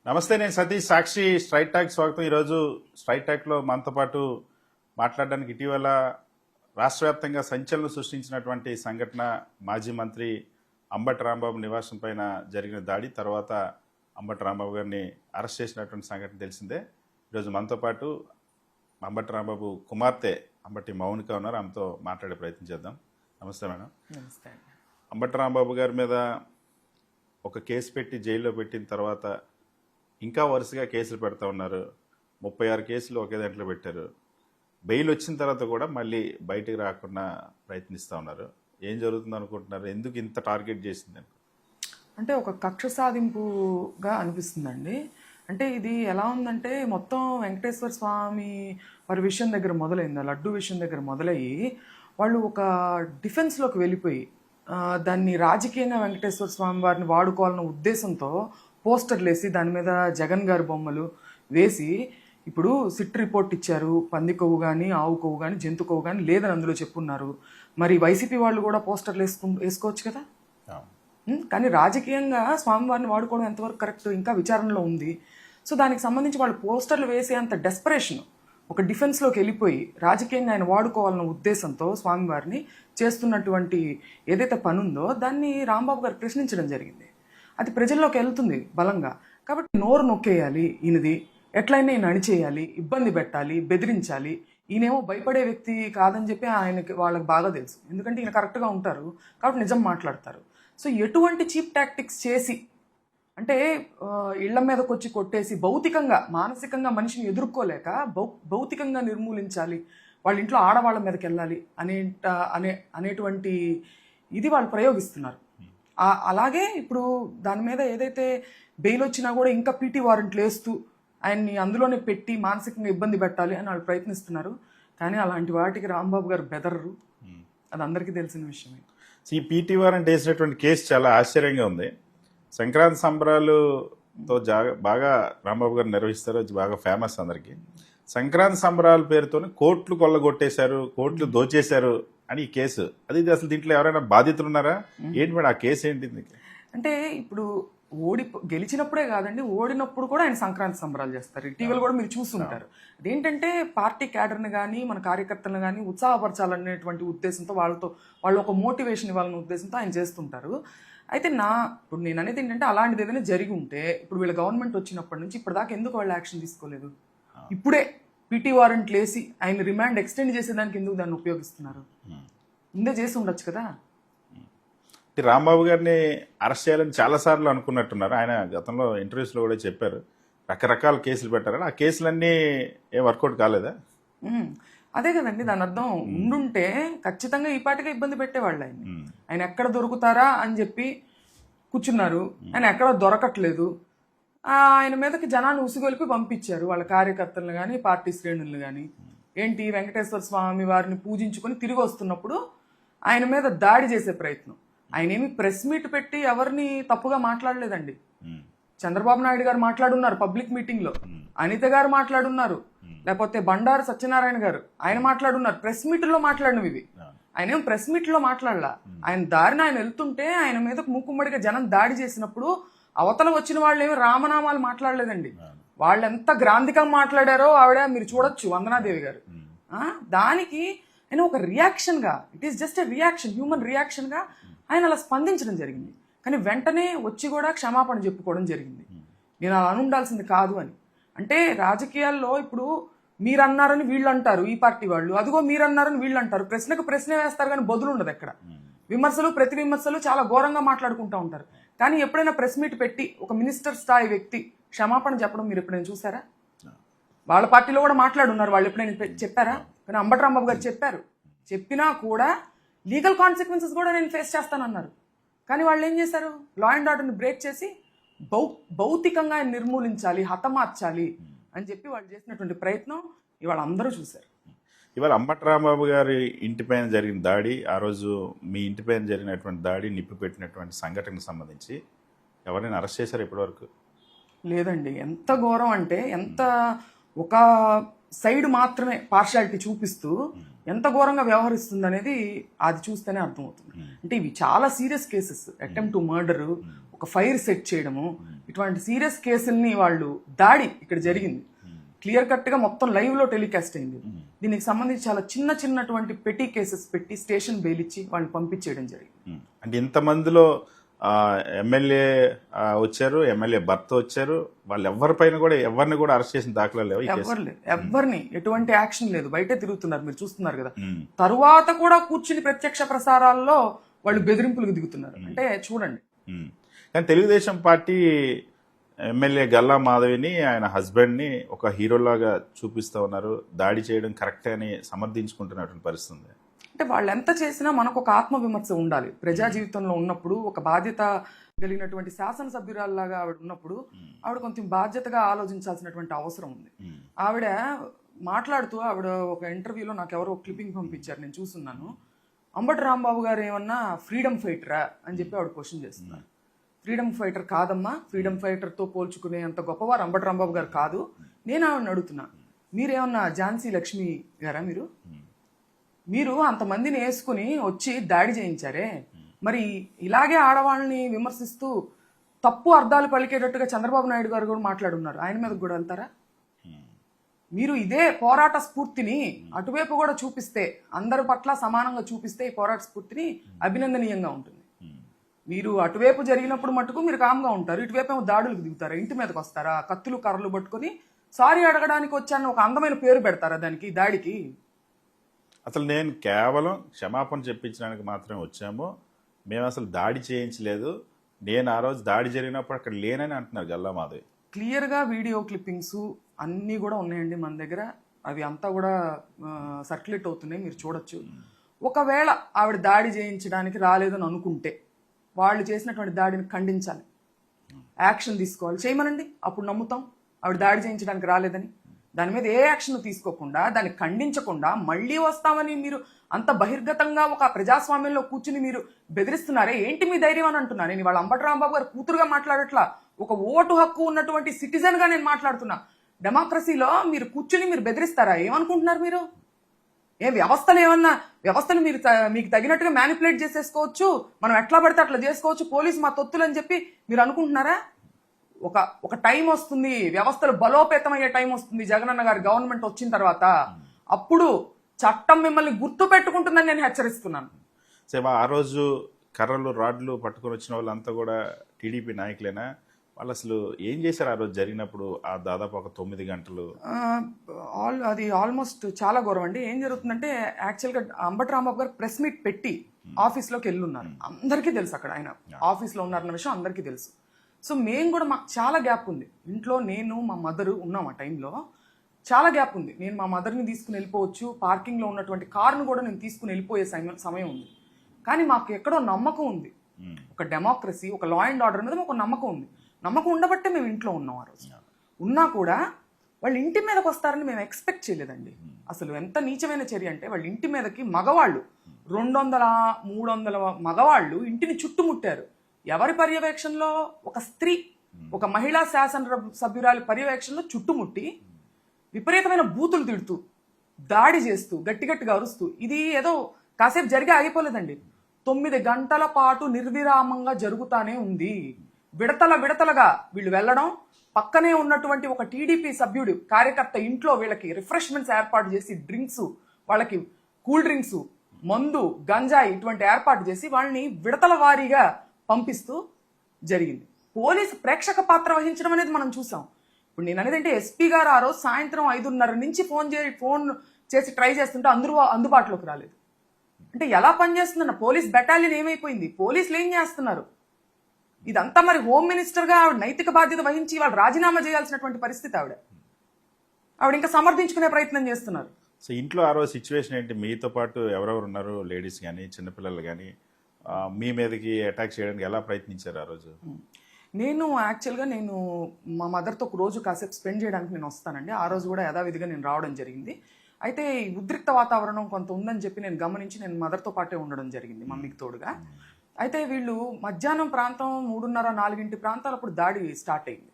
నమస్తే, నేను సతీష్. సాక్షి straight talk స్వాగతం. ఈరోజు స్ట్రైట్ టాక్లో మనతో పాటు మాట్లాడడానికి ఇటీవల రాష్ట్ర వ్యాప్తంగా సంచలనం సృష్టించినటువంటి సంఘటన మాజీ మంత్రి అంబటి రాంబాబు నివాసం పైన జరిగిన దాడి తర్వాత అంబటి రాంబాబు గారిని అరెస్ట్ చేసినటువంటి సంఘటన తెలిసిందే. ఈరోజు మనతో పాటు అంబటి రాంబాబు కుమార్తె అంబటి మౌనిక ఉన్నారు. ఆమెతో మాట్లాడే ప్రయత్నం చేద్దాం. నమస్తే మేడం. నమస్తే. అంబటి రాంబాబు గారి మీద ఒక కేసు పెట్టి జైల్లో పెట్టిన తర్వాత ఇంకా వరుసగా కేసులు పెడతా ఉన్నారు. 36 కేసులు ఒకే దాంట్లో పెట్టారు. బెయిల్ వచ్చిన తర్వాత కూడా మళ్ళీ బయటకు రాకుండా ప్రయత్నిస్తూ ఉన్నారు. ఏం జరుగుతుంది అనుకుంటున్నారు? ఎందుకు ఇంత టార్గెట్ చేసిందని? అంటే ఒక కక్ష సాధింపుగా అనిపిస్తుందండి. అంటే ఇది ఎలా ఉందంటే మొత్తం వెంకటేశ్వర స్వామి వారి విషయం దగ్గర మొదలైంది, లడ్డు విషయం దగ్గర మొదలయ్యి వాళ్ళు ఒక డిఫెన్స్లోకి వెళ్ళిపోయి దాన్ని రాజకీయంగా వెంకటేశ్వర స్వామి వారిని వాడుకోవాలన్న ఉద్దేశంతో పోస్టర్లు వేసి దాని మీద జగన్ గారి బొమ్మలు వేసి ఇప్పుడు సిట్ రిపోర్ట్ ఇచ్చారు. పంది కొవ్వు కానీ, ఆవు కొవ్వు కానీ, జంతు కొవ్వు కానీ లేదని అందులో చెప్పున్నారు. మరి వైసీపీ వాళ్ళు కూడా పోస్టర్లు వేసుకోవచ్చు కదా. కానీ రాజకీయంగా స్వామివారిని వాడుకోవడం ఎంతవరకు కరెక్ట్ ఇంకా విచారణలో ఉంది. సో దానికి సంబంధించి వాళ్ళు పోస్టర్లు వేసే అంత డెస్పరేషన్, ఒక డిఫెన్స్లోకి వెళ్ళిపోయి రాజకీయంగా ఆయన వాడుకోవాలన్న ఉద్దేశంతో స్వామివారిని చేస్తున్నటువంటి ఏదైతే పని ఉందో దాన్ని రాంబాబు గారు ప్రశ్నించడం జరిగింది. అది ప్రజల్లోకి వెళ్తుంది బలంగా. కాబట్టి నోరు నొక్కేయాలి, ఈయనది ఎట్లయినా ఈయన అణిచేయాలి, ఇబ్బంది పెట్టాలి, బెదిరించాలి. ఈయనేమో భయపడే వ్యక్తి కాదని చెప్పి ఆయనకి వాళ్ళకి బాగా తెలుసు. ఎందుకంటే ఈయన కరెక్ట్గా ఉంటారు కాబట్టి నిజం మాట్లాడతారు. సో ఎటువంటి చీప్ టాక్టిక్స్ చేసి అంటే ఇళ్ల మీదకి వచ్చి కొట్టేసి భౌతికంగా మానసికంగా మనిషిని ఎదుర్కోలేక భౌతికంగా నిర్మూలించాలి, వాళ్ళ ఇంట్లో ఆడవాళ్ళ మీదకి వెళ్ళాలి అనేటువంటి ఇది వాళ్ళు ప్రయోగిస్తున్నారు. అలాగే ఇప్పుడు దాని మీద ఏదైతే బెయిల్ వచ్చినా కూడా ఇంకా పీటీ వారెంట్లు వేస్తూ ఆయన్ని అందులోనే పెట్టి మానసికంగా ఇబ్బంది పెట్టాలి అని వాళ్ళు ప్రయత్నిస్తున్నారు. కానీ అలాంటి వాటికి రాంబాబు గారు బెదర్రు, అది అందరికీ తెలిసిన విషయమే. ఈ పీటీ వారెంట్ వేసినటువంటి కేసు చాలా ఆశ్చర్యంగా ఉంది. సంక్రాంతి సంబరాలతో బాగా రాంబాబు గారు నిర్వహిస్తారు, అది బాగా ఫేమస్ అందరికీ. సంక్రాంతి సంబరాల పేరుతో కోట్లు కొల్లగొట్టేశారు, కోట్లు దోచేశారు అని ఈ కేసు. అది అసలు దీంట్లో ఎవరైనా బాధితులు ఉన్నారా ఏంటి మేడం? ఆ కేసు ఏంటి? అంటే ఇప్పుడు గెలిచినప్పుడే కాదండి, ఓడినప్పుడు కూడా ఆయన సంక్రాంతి సంబరాలు చేస్తారు. ఇటీవల కూడా మీరు చూస్తుంటారు. అదేంటంటే పార్టీ క్యాడర్ని కానీ మన కార్యకర్తలను కానీ ఉత్సాహపరచాలనేటువంటి ఉద్దేశంతో వాళ్ళు ఒక మోటివేషన్ ఇవ్వాలనే ఉద్దేశంతో ఆయన చేస్తుంటారు. అయితే ఇప్పుడు నేను అనేది ఏంటంటే అలాంటిది ఏదైనా జరిగి ఉంటే ఇప్పుడు వీళ్ళ గవర్నమెంట్ వచ్చినప్పటి నుంచి ఇప్పటిదాకా ఎందుకు వాళ్ళు యాక్షన్ తీసుకోలేదు? ఇప్పుడే పీటీ వారెంట్లు వేసి ఆయన రిమాండ్ ఎక్స్టెండ్ చేసేదానికి ఎందుకు దాన్ని ఉపయోగిస్తున్నారు? ముందే చేసి ఉండొచ్చు కదా. రాంబాబు గారిని అరెస్ట్ చేయాలని చాలాసార్లు అనుకున్నట్టున్నారు. ఆయన గతంలో ఇంటర్వ్యూస్లో కూడా చెప్పారు రకరకాల కేసులు పెట్టారని. ఆ కేసులన్నీ ఏం వర్కౌట్ కాలేదా? అదే కదండి దాని అర్థం. ఉండుంటే ఖచ్చితంగా ఈ పాటిగా ఇబ్బంది పెట్టేవాళ్ళు ఆయన ఎక్కడ దొరుకుతారా అని చెప్పి కూర్చున్నారు. ఆయన ఎక్కడ దొరకట్లేదు. ఆయన మీదకి జనాన్ని ఉసిగొలిపి పంపించారు, వాళ్ళ కార్యకర్తలను కానీ పార్టీ శ్రేణులను కానీ. ఏంటి, వెంకటేశ్వర స్వామి వారిని పూజించుకొని తిరిగి వస్తున్నప్పుడు ఆయన మీద దాడి చేసే ప్రయత్నం. ఆయన ఏమి ప్రెస్ మీట్ పెట్టి ఎవరిని తప్పుగా మాట్లాడలేదండి. చంద్రబాబు నాయుడు గారు మాట్లాడున్నారు పబ్లిక్ మీటింగ్ లో, అనిత గారు మాట్లాడున్నారు, లేకపోతే బండారు సత్యనారాయణ గారు ఆయన మాట్లాడున్నారు. ప్రెస్ మీట్ లో మాట్లాడినవి ఇవి. ఆయన ఏం ప్రెస్ మీట్ లో మాట్లాడలా. ఆయన దారిని ఆయన వెళ్తుంటే ఆయన మీద మూకుమ్మడిగా జనం దాడి చేసినప్పుడు అవతల వచ్చిన వాళ్ళు ఏమి రామనామాలు మాట్లాడలేదండి. వాళ్ళు ఎంత గ్రాంధికంగా మాట్లాడారో ఆవిడ మీరు చూడొచ్చు, వందనాదేవి గారు. దానికి ఆయన ఒక రియాక్షన్ గా, it is just a reaction, human reaction గా ఆయన అలా స్పందించడం జరిగింది. కానీ వెంటనే వచ్చి కూడా క్షమాపణ చెప్పుకోవడం జరిగింది, నేను అలా అనుండాల్సింది కాదు అని. అంటే రాజకీయాల్లో ఇప్పుడు మీరన్నారని వీళ్ళు అంటారు ఈ పార్టీ వాళ్ళు, అదిగో మీరన్నారని వీళ్ళు అంటారు. ప్రశ్నకు ప్రశ్నే వేస్తారు కానీ బదులు ఉండదు ఎక్కడ. విమర్శలు ప్రతి విమర్శలు చాలా ఘోరంగా మాట్లాడుకుంటూ ఉంటారు. కానీ ఎప్పుడైనా ప్రెస్ మీట్ పెట్టి ఒక మినిస్టర్ స్థాయి వ్యక్తి క్షమాపణ చెప్పడం మీరు ఎప్పుడైనా చూసారా? వాళ్ళ పార్టీలో కూడా మాట్లాడున్నారు, వాళ్ళు ఎప్పుడైనా చెప్పారా? కానీ అంబటి రాంబాబు గారు చెప్పారు. చెప్పినా కూడా లీగల్ కాన్సిక్వెన్సెస్ కూడా నేను ఫేస్ చేస్తానన్నారు. కానీ వాళ్ళు ఏం చేశారు? లా అండ్ ఆర్డర్ని బ్రేక్ చేసి భౌతికంగా ఆయన నిర్మూలించాలి, హతమార్చాలి అని చెప్పి వాళ్ళు చేసినటువంటి ప్రయత్నం ఇవాళ అందరూ చూశారు. ఇవాళ అంబటి రాంబాబు గారి ఇంటిపైన జరిగిన దాడి, ఆ రోజు మీ ఇంటిపైన జరిగినటువంటి దాడి, నిప్పు పెట్టినటువంటి సంఘటనకు సంబంధించి ఎవరైనా అరెస్ట్ చేశారు ఇప్పటివరకు? లేదండి. ఎంత ఘోరం అంటే, ఎంత ఒక సైడ్ మాత్రమే పార్షాలిటీ చూపిస్తూ ఎంత ఘోరంగా వ్యవహరిస్తుంది అనేది అది చూస్తేనే అర్థమవుతుంది. అంటే ఇవి చాలా serious cases, attempt to murder, ఒక ఫైర్ సెట్ చేయడము, ఇటువంటి సీరియస్ కేసుల్ని వాళ్ళు దాడి ఇక్కడ జరిగింది, క్లియర్ కట్ గా మొత్తం లైవ్ లో టెలికాస్ట్ అయింది. దీనికి సంబంధించి చాలా చిన్నటువంటి పెటీ కేసెస్ పెట్టి స్టేషన్ బెయిల్ ఇచ్చి వాళ్ళని పంపించేయడం జరిగింది. అంటే ఇంతమందిలో ఎమ్మెల్యే వచ్చారు, ఎమ్మెల్యే భర్త వచ్చారు, వాళ్ళు ఎవరిని కూడా అరెస్ట్ చేసిన దాఖలా లేవు. ఎవరిని ఎటువంటి యాక్షన్ లేదు, బయటే తిరుగుతున్నారు, మీరు చూస్తున్నారు కదా. తరువాత కూడా కూర్చుని ప్రత్యక్ష ప్రసారాల్లో వాళ్ళు బెదిరింపులకు దిగుతున్నారు. అంటే చూడండి. కానీ తెలుగుదేశం పార్టీ ఎమ్మెల్యే గల్లా మాధవిని, ఆయన హస్బెండ్ని ఒక హీరోలాగా చూపిస్తూ ఉన్నారు. దాడి చేయడం కరెక్టే అని సమర్థించుకుంటున్నటువంటి పరిస్థితి. అంటే వాళ్ళు ఎంత చేసినా మనకు ఒక ఆత్మవిమర్శ ఉండాలి. ప్రజా జీవితంలో ఉన్నప్పుడు, ఒక బాధ్యత కలిగినటువంటి శాసనసభ్యురాల్లాగా ఆవిడ ఉన్నప్పుడు ఆవిడ కొంచెం బాధ్యతగా ఆలోచించాల్సినటువంటి అవసరం ఉంది. ఆవిడ మాట్లాడుతూ, ఆవిడ ఒక ఇంటర్వ్యూలో నాకు ఎవరో క్లిప్పింగ్ పంపించారు, నేను చూస్తున్నాను. అంబటి రాంబాబు గారు ఏమన్నా ఫ్రీడమ్ ఫైటరా అని చెప్పి ఆవిడ క్వశ్చన్ చేస్తున్నారు. ఫ్రీడమ్ ఫైటర్ కాదమ్మా, ఫ్రీడమ్ ఫైటర్తో పోల్చుకునే అంత గొప్పవారు అంబటి రాంబాబు గారు కాదు. నేను ఆవిడని అడుగుతున్నా, మీరేమన్నా ఝాన్సీ లక్ష్మి గారా? మీరు అంతమందిని వేసుకుని వచ్చి దాడి చేయించారే, మరి ఇలాగే ఆడవాళ్ళని విమర్శిస్తూ తప్పు అర్థాలు పలికేటట్టుగా చంద్రబాబు నాయుడు గారు కూడా మాట్లాడున్నారు. ఆయన మీద కూడా వెళ్తారా? మీరు ఇదే పోరాట స్ఫూర్తిని అటువైపు కూడా చూపిస్తే, అందరి పట్ల సమానంగా చూపిస్తే ఈ పోరాట స్ఫూర్తిని అభినందనీయంగా ఉంటుంది. మీరు అటువైపు జరిగినప్పుడు మటుకు మీరు కామ్గా ఉంటారు, ఇటువైపు ఏమో దాడులకు దిగుతారా, ఇంటి మీదకి వస్తారా, కత్తులు కర్రలు పట్టుకొని సారీ అడగడానికి వచ్చాను ఒక అందమైన పేరు పెడతారా దానికి, దాడికి? అసలు నేను కేవలం క్షమాపణ చెప్పించడానికి మాత్రమే వచ్చాము, మేము అసలు దాడి చేయించలేదు, నేను ఆ రోజు దాడి జరిగినప్పుడు అక్కడ లేనని అంటున్నారు గల్లా మాధవి. క్లియర్గా వీడియో క్లిప్పింగ్స్ అన్నీ కూడా ఉన్నాయండి మన దగ్గర, అవి అంతా కూడా సర్క్యులేట్ అవుతున్నాయి, మీరు చూడొచ్చు. ఒకవేళ ఆవిడ దాడి చేయించడానికి రాలేదని అనుకుంటే వాళ్ళు చేసినటువంటి దాడిని ఖండించాలి, యాక్షన్ తీసుకోవాలి, చేయమనండి, అప్పుడు నమ్ముతాం ఆవిడ దాడి చేయించడానికి రాలేదని. దాని మీద ఏ యాక్షన్ తీసుకోకుండా, దాన్ని ఖండించకుండా మళ్ళీ వస్తామని మీరు అంత బహిర్గతంగా ఒక ప్రజాస్వామ్యంలో కూర్చుని మీరు బెదిరిస్తున్నారే, ఏంటి మీ ధైర్యం అని అంటున్నా. నేను వాళ్ళ అంబటి రాంబాబు గారు కూతురుగా మాట్లాడట్లా, ఒక ఓటు హక్కు ఉన్నటువంటి సిటిజన్ గా నేను మాట్లాడుతున్నా. డెమోక్రసీలో మీరు కూర్చుని మీరు బెదిరిస్తారా? ఏమనుకుంటున్నారు మీరు? వ్యవస్థలు మీకు తగినట్టుగా మ్యానిపులేట్ చేసేసుకోవచ్చు, మనం ఎట్లా పడితే అట్లా చేసుకోవచ్చు, పోలీసు మా తొత్తులు అని చెప్పి మీరు అనుకుంటున్నారా? ఒక టైం వస్తుంది, వ్యవస్థలు బలోపేతమయ్యే టైం వస్తుంది జగనన్న గారి గవర్నమెంట్ వచ్చిన తర్వాత, అప్పుడు చట్టం మిమ్మల్ని గుర్తు పెట్టుకుంటుందని నేను హెచ్చరిస్తున్నాను. ఆ రోజు కర్రలు రాడ్లు పట్టుకొని వచ్చిన వాళ్ళంతా కూడా టీడీపీ నాయకులేనా? వాళ్ళు అసలు ఏం చేశారు ఆ రోజు జరిగినప్పుడు? ఆ దాదాపు ఒక 9 గంటలు అది ఆల్మోస్ట్ చాలా ఘోరం అండి. ఏం జరుగుతుందంటే, యాక్చువల్గా అంబటి రాంబాబు గారు ప్రెస్ మీట్ పెట్టి ఆఫీస్లోకి వెళ్ళున్నారు, అందరికీ తెలుసు అక్కడ ఆయన ఆఫీస్లో ఉన్నారన్న విషయం అందరికీ తెలుసు. సో మేము కూడా, మాకు చాలా గ్యాప్ ఉంది ఇంట్లో, నేను మా మదరు ఉన్నాం ఆ టైంలో, చాలా గ్యాప్ ఉంది. నేను మా మదర్ని తీసుకుని వెళ్ళిపోవచ్చు, పార్కింగ్లో ఉన్నటువంటి కార్ను కూడా నేను తీసుకుని వెళ్ళిపోయే సమయం ఉంది. కానీ మాకు ఎక్కడో నమ్మకం ఉంది, ఒక డెమోక్రసీ, ఒక లా అండ్ ఆర్డర్ మీద ఒక నమ్మకం ఉంది. నమ్మకం ఉండబట్టే మేము ఇంట్లో ఉన్నాం. ఆ రోజు ఉన్నా కూడా వాళ్ళు ఇంటి మీదకి వస్తారని మేము ఎక్స్పెక్ట్ చేయలేదండి. అసలు ఎంత నీచమైన చర్య అంటే, వాళ్ళ ఇంటి మీదకి మగవాళ్ళు 200-300 మగవాళ్ళు ఇంటిని చుట్టుముట్టారు. ఎవరి పర్యవేక్షణలో? ఒక స్త్రీ, ఒక మహిళా శాసన సభ్యురాలి పర్యవేక్షణలో చుట్టుముట్టి విపరీతమైన బూతులు తిడుతూ, దాడి చేస్తూ, గట్టిగా అరుస్తూ, ఇది ఏదో కాసేపు జరిగి ఆగిపోలేదండి. 9 గంటల పాటు నిర్విరామంగా జరుగుతానే ఉంది. విడతలుగా వీళ్ళు వెళ్ళడం, పక్కనే ఉన్నటువంటి ఒక టీడీపీ సభ్యుడు కార్యకర్త ఇంట్లో వీళ్ళకి రిఫ్రెష్మెంట్స్ ఏర్పాటు చేసి, డ్రింక్స్, వాళ్ళకి కూల్ డ్రింక్స్, మందు, గంజాయి ఇటువంటి ఏర్పాటు చేసి వాళ్ళని విడతల వారీగా పంపిస్తూ జరిగింది. పోలీసు ప్రేక్షక పాత్ర వహించడం అనేది మనం చూసాం. ఇప్పుడు నేను అనేది అంటే, ఎస్పీ గారు ఆ రోజు సాయంత్రం 5:30 నుంచి ఫోన్ చేసి ట్రై చేస్తుంటే అందరూ అందుబాటులోకి రాలేదు. అంటే ఎలా పనిచేస్తుందన్న పోలీస్ బెటాలియన్ ఏమైపోయింది? పోలీసులు ఏం చేస్తున్నారు? ఇదంతా మరి హోమ్ మినిస్టర్గా ఆవిడ నైతిక బాధ్యత వహించి వాళ్ళు రాజీనామా చేయాల్సినటువంటి పరిస్థితి. ఆవిడ ఇంకా సమర్థించుకునే ప్రయత్నం చేస్తున్నారు. సో ఇంట్లో ఆ రోజు సిచ్యువేషన్ ఏంటి? మీతో పాటు ఎవరెవరు ఉన్నారు? లేడీస్ కానీ చిన్నపిల్లలు కానీ మీ మీదకి అటాక్ చేయడానికి ఎలా ప్రయత్నించారు ఆ రోజు? నేను మా మదర్తో ఒక రోజు కాసేపు స్పెండ్ చేయడానికి నేను వస్తానండి. ఆ రోజు కూడా యథావిధిగా నేను రావడం జరిగింది. అయితే ఈ ఉద్రిక్త వాతావరణం కొంత ఉందని చెప్పి నేను గమనించి నేను మదర్తో పాటే ఉండడం జరిగింది, మమ్మీకి తోడుగా. అయితే వీళ్ళు మధ్యాహ్నం ప్రాంతం 3:30-4 ప్రాంతాలు అప్పుడు దాడి స్టార్ట్ అయింది.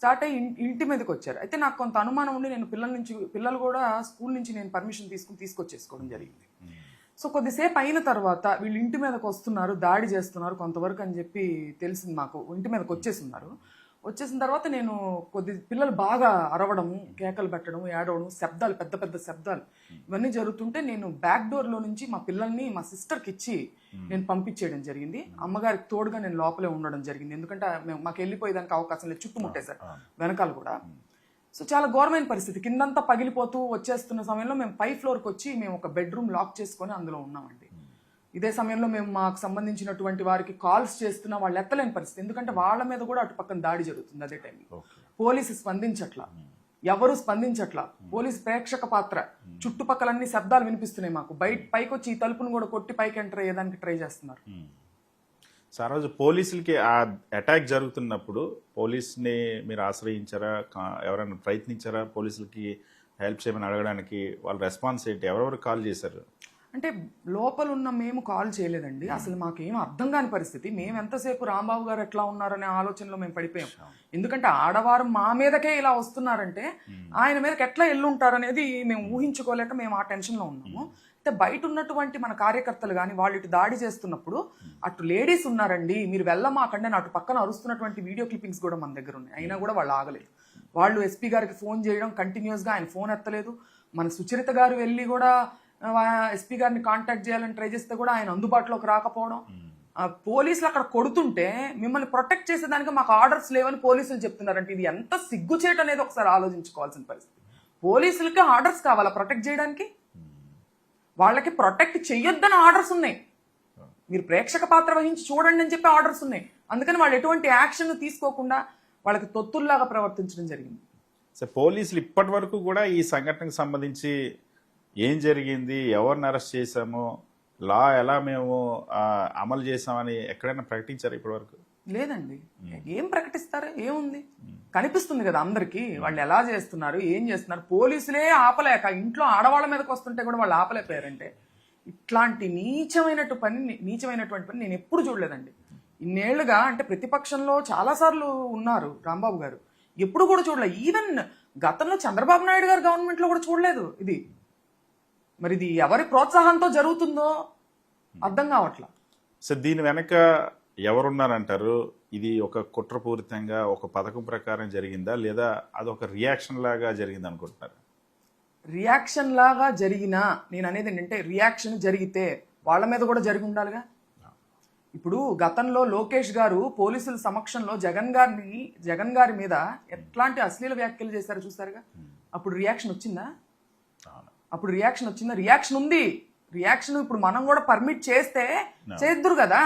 స్టార్ట్ అయ్యి ఇంటి మీదకి వచ్చారు. అయితే నాకు కొంత అనుమానం ఉండి నేను పిల్లలు కూడా స్కూల్ నుంచి నేను పర్మిషన్ తీసుకొచ్చేసుకోవడం జరిగింది. సో కొద్దిసేపు అయిన తర్వాత వీళ్ళు ఇంటి మీదకి వస్తున్నారు, దాడి చేస్తున్నారు కొంతవరకు అని చెప్పి తెలిసింది మాకు. ఇంటి మీదకి వచ్చేసిన తర్వాత నేను పిల్లలు బాగా అరవడం, కేకలు పెట్టడం, ఏడవడం, శబ్దాలు, పెద్ద పెద్ద శబ్దాలు ఇవన్నీ జరుగుతుంటే నేను బ్యాక్ డోర్లో నుంచి మా పిల్లల్ని మా సిస్టర్కి ఇచ్చి నేను పంపించేయడం జరిగింది. అమ్మగారికి తోడుగా నేను లోపలే ఉండడం జరిగింది. ఎందుకంటే మాకు వెళ్ళిపోయేదానికి అవకాశం లేదు, చుట్టుముట్టేశారు వెనకాల కూడా. సో చాలా ఘోరమైన పరిస్థితి, కిందంతా పగిలిపోతూ వచ్చేస్తున్న సమయంలో మేము 5th ఫ్లోర్కి వచ్చి మేము ఒక బెడ్రూమ్ లాక్ చేసుకొని అందులో ఉన్నామండి. ఇదే సమయంలో మేము మాకు సంబంధించినటువంటి వారికి కాల్స్ చేస్తున్నా వాళ్ళు ఎత్తలేని పరిస్థితి, ఎందుకంటే వాళ్ళ మీద కూడా అటు పక్కన దాడి జరుగుతుంది అదే టైంలో. పోలీసు స్పందించట్లా, ఎవరు స్పందించట్లా, పోలీసు ప్రేక్షక పాత్ర. చుట్టుపక్కలన్నీ శబ్దాలు వినిపిస్తున్నాయి మాకు. పైకి వచ్చి ఈ తలుపును కూడా కొట్టి పైకి ఎంటర్ అయ్యేదానికి ట్రై చేస్తున్నారు. సో ఆ రోజు పోలీసులకి ఆ అటాక్ జరుగుతున్నప్పుడు పోలీస్ని మీరు ఆశ్రయించారా, ఎవరైనా ప్రయత్నించారా పోలీసులకి హెల్ప్ చేయమని అడగడానికి? వాళ్ళ రెస్పాన్స్ ఏంటి? ఎవరెవరు కాల్ చేశారు? అంటే లోపల ఉన్న మేము కాల్ చేయలేదండి. అసలు మాకేం అర్థం కాని పరిస్థితి. మేము ఎంతసేపు రాంబాబు గారు ఎట్లా ఉన్నారనే ఆలోచనలో మేము పడిపోయాం. ఎందుకంటే ఆడవారు మా మీదకే ఇలా వస్తున్నారంటే ఆయన మీదకి ఎట్లా ఎల్లుంటారనేది మేము ఊహించుకోలేక మేము ఆ టెన్షన్లో ఉన్నాము. అయితే బయట ఉన్నటువంటి మన కార్యకర్తలు కానీ వాళ్ళు ఇటు దాడి చేస్తున్నప్పుడు అటు లేడీస్ ఉన్నారండి, మీరు వెళ్ళమాకండి అని అటు పక్కన అరుస్తున్నటువంటి వీడియో క్లిప్పింగ్స్ కూడా మన దగ్గర ఉన్నాయి. అయినా కూడా వాళ్ళు ఆగలేదు. వాళ్ళు ఎస్పీ గారికి ఫోన్ చేయడం కంటిన్యూస్గా, ఆయన ఫోన్ ఎత్తలేదు. మన సుచరిత గారు వెళ్ళి కూడా ఎస్పీ గారిని కాంటాక్ట్ చేయాలని ట్రై చేస్తే కూడా ఆయన అందుబాటులోకి రాకపోవడం. పోలీసులు అక్కడ కొడుతుంటే మిమ్మల్ని ప్రొటెక్ట్ చేసేదానికి మాకు ఆర్డర్స్ లేవని పోలీసులు చెప్తున్నారంటే ఇది ఎంత సిగ్గుచేటు అనేది ఒకసారి ఆలోచించుకోవాల్సిన పరిస్థితి. పోలీసులకి ఆర్డర్స్ కావాలా ప్రొటెక్ట్ చేయడానికి? వాళ్ళకి ప్రొటెక్ట్ చెయ్యొద్దని ఆర్డర్స్ ఉన్నాయి. మీరు ప్రేక్షక పాత్ర వహించి చూడండి అని చెప్పి ఆర్డర్స్ ఉన్నాయి. అందుకని వాళ్ళు ఎటువంటి యాక్షన్ తీసుకోకుండా వాళ్ళకి తొత్తుల్లాగా ప్రవర్తించడం జరిగింది. సో పోలీసులు ఇప్పటి వరకు కూడా ఈ సంఘటనకు సంబంధించి ఏం జరిగింది, ఎవరిని అరెస్ట్ చేశాము, లా ఎలా మేము అమలు చేసామని ఎక్కడైనా ప్రకటించారు ఇప్పటి వరకు? లేదండి. ఏం ప్రకటిస్తారు? ఏముంది, కనిపిస్తుంది కదా అందరికీ వాళ్ళు ఎలా చేస్తున్నారు, ఏం చేస్తున్నారు. పోలీసులే ఆపలేక ఇంట్లో ఆడవాళ్ళ మీదకి వస్తుంటే కూడా వాళ్ళు ఆపలేకపోయారంటే ఇట్లాంటి నీచమైనటువంటి పని నేను ఎప్పుడు చూడలేదండి. ఇన్నేళ్లుగా అంటే ప్రతిపక్షంలో చాలాసార్లు ఉన్నారు రాంబాబు గారు, ఎప్పుడు కూడా చూడలేదు. ఈవెన్ గతంలో చంద్రబాబు నాయుడు గారు గవర్నమెంట్లో కూడా చూడలేదు ఇది. మరి ఇది ఎవరి ప్రోత్సాహంతో జరుగుతుందో అర్థం కావట్లా. సో దీని వెనక ఎవరున్నారంటారు? ఇది ఒక కుట్రపూరితంగా ఒక పథకం ప్రకారం జరిగిందా, లేదా అదొక రియాక్షన్ లాగా జరిగింది అనుకుంటున్నారు? రియాక్షన్ లాగా జరిగినా నేను అనేది ఏంటంటే రియాక్షన్ జరిగితే వాళ్ళ మీద కూడా జరిగి ఉండాలిగా. ఇప్పుడు గతంలో లోకేష్ గారు పోలీసుల సమక్షంలో జగన్ గారి మీద ఎట్లాంటి అశ్లీల వ్యాఖ్యలు చేశారో చూసారుగా. అప్పుడు రియాక్షన్ వచ్చిందా? రియాక్షన్ ఉంది. రియాక్షన్ ఇప్పుడు మనం కూడా పర్మిట్ చేస్తే చేద్దురు కదా.